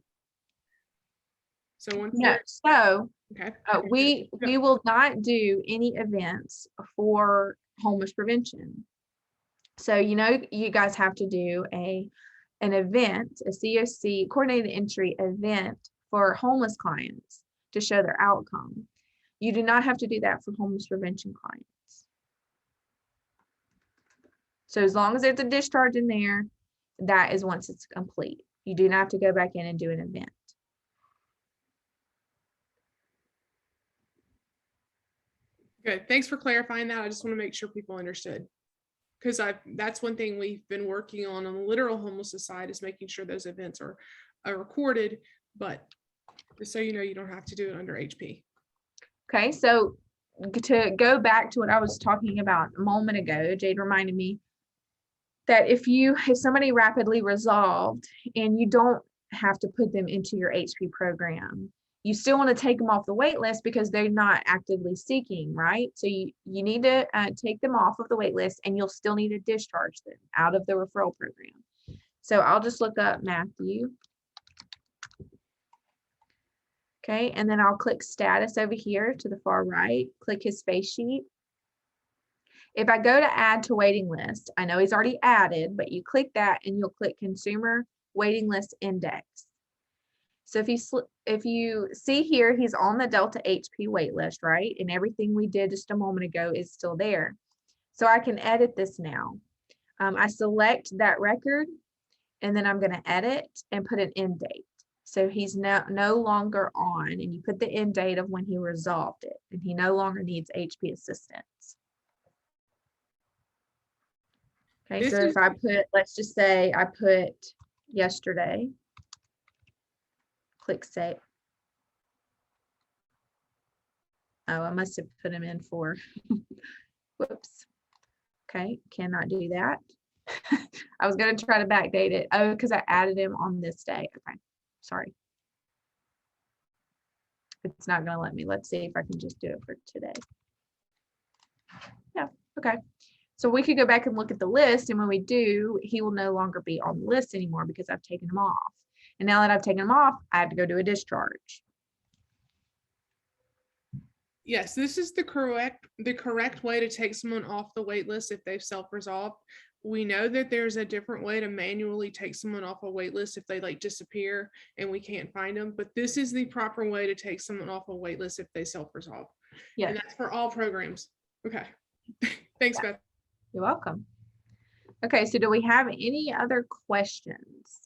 So once No, so okay. we will not do any events for homeless prevention. So, you know, you guys have to do an event, a COC, coordinated entry event for homeless clients to show their outcome. You do not have to do that for homeless prevention clients. So as long as there's a discharge in there, that is once it's complete. You do not have to go back in and do an event. Good. Thanks for clarifying that. I just want to make sure people understood. Because that's one thing we've been working on the literal homelessness side, is making sure those events are recorded, but just so you know, you don't have to do it under HP. Okay, so to go back to what I was talking about a moment ago, Jade reminded me that if somebody rapidly resolved and you don't have to put them into your HP program, you still want to take them off the wait list because they're not actively seeking, right? So you need to take them off of the wait list, and you'll still need to discharge them out of the referral program. So I'll just look up Matthew. Okay, and then I'll click status over here to the far right, click his face sheet. If I go to add to waiting list, I know he's already added, but you click that and you'll click consumer waiting list index. So if you see here, he's on the Delta HP wait list, right? And everything we did just a moment ago is still there. So I can edit this now. I select that record, and then I'm going to edit and put an end date. So he's no longer on, and you put the end date of when he resolved it, and he no longer needs HP assistance. Okay, so if I put, let's just say I put yesterday, click save. Oh, I must have put him in for, whoops. Okay, cannot do that. I was going to try to backdate it. Oh, because I added him on this day. Okay, sorry. It's not going to let me. Let's see if I can just do it for today. Yeah, okay. So we could go back and look at the list, and when we do, he will no longer be on the list anymore because I've taken him off. And now that I've taken him off, I have to go do a discharge. Yes, this is the correct way to take someone off the wait list if they've self-resolved. We know that there's a different way to manually take someone off a wait list if they like disappear and we can't find them, but this is the proper way to take someone off a wait list if they self-resolve. Yeah. And that's for all programs. Okay. Thanks, Beth. You're welcome. Okay, so do we have any other questions?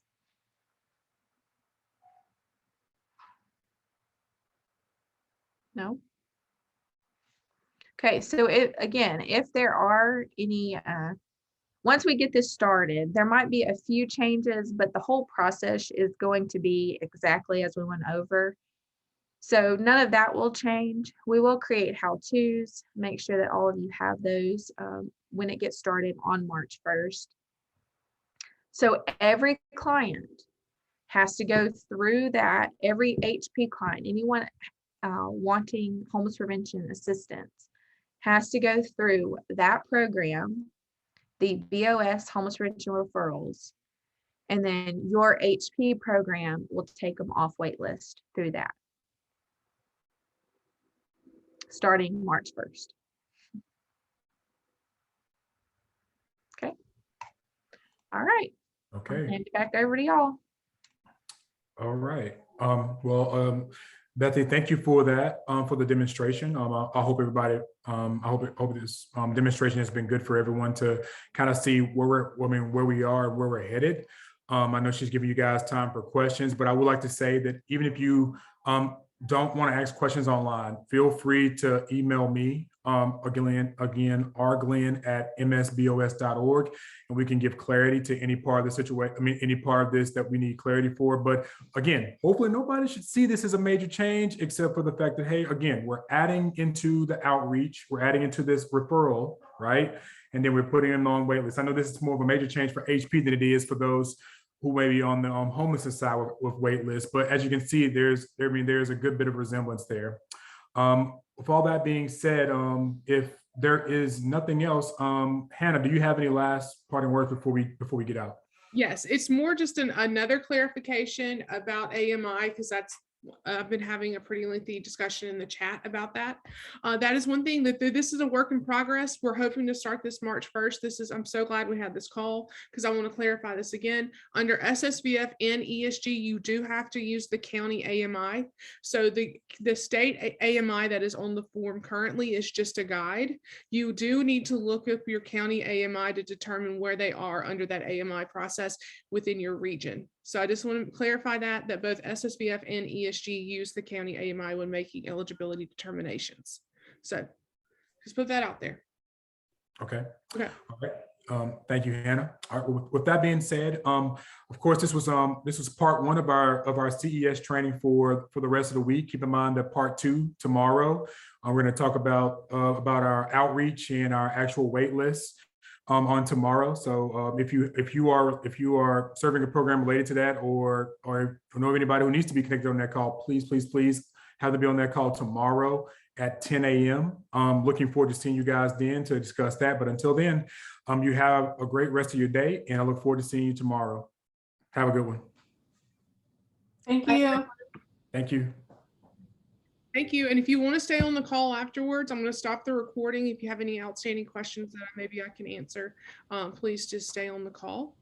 No? Okay, so if there are any, once we get this started, there might be a few changes, but the whole process is going to be exactly as we went over. So none of that will change. We will create how-tos, make sure that all of you have those when it gets started on March 1st. So every client has to go through that, every HP client, anyone wanting homeless prevention assistance has to go through that program, the BoS homeless prevention referrals, and then your HP program will take them off wait list through that, starting March 1st. Okay. All right. Okay. I'll hand it back over to y'all. All right. Bethany, thank you for that, for the demonstration. I hope everybody, I hope this demonstration has been good for everyone to kind of see where we are, where we're headed. I know she's giving you guys time for questions, but I would like to say that even if you don't want to ask questions online, feel free to email me, again, rglenn@msbos.org, and we can give clarity to any part of the situation, any part of this that we need clarity for. But again, hopefully nobody should see this as a major change, except for the fact that, hey, again, we're adding into the outreach, we're adding into this referral, right? And then we're putting them on wait list. I know this is more of a major change for HP than it is for those who may be on the homelessness side with wait lists. But as you can see, there's a good bit of resemblance there. With all that being said, if there is nothing else, Hannah, do you have any last parting words before we get out? Yes, it's more just another clarification about AMI, because I've been having a pretty lengthy discussion in the chat about that. That is one thing that this is a work in progress. We're hoping to start this March 1st. I'm so glad we had this call, because I want to clarify this again. Under SSVF and ESG, you do have to use the county AMI. So the state AMI that is on the form currently is just a guide. You do need to look up your county AMI to determine where they are under that AMI process within your region. So I just want to clarify that both SSVF and ESG use the county AMI when making eligibility determinations. So just put that out there. Okay. Okay. All right. Thank you, Hannah. All right, with that being said, of course, this was part one of our CES training for the rest of the week. Keep in mind that part two tomorrow, we're going to talk about our outreach and our actual wait lists on tomorrow. So if you are serving a program related to that, or know of anybody who needs to be connected on that call, please have them be on that call tomorrow at 10 a.m. Looking forward to seeing you guys then to discuss that. But until then, you have a great rest of your day, and I look forward to seeing you tomorrow. Have a good one. Thank you. Thank you. Thank you. And if you want to stay on the call afterwards, I'm going to stop the recording. If you have any outstanding questions that maybe I can answer, please just stay on the call.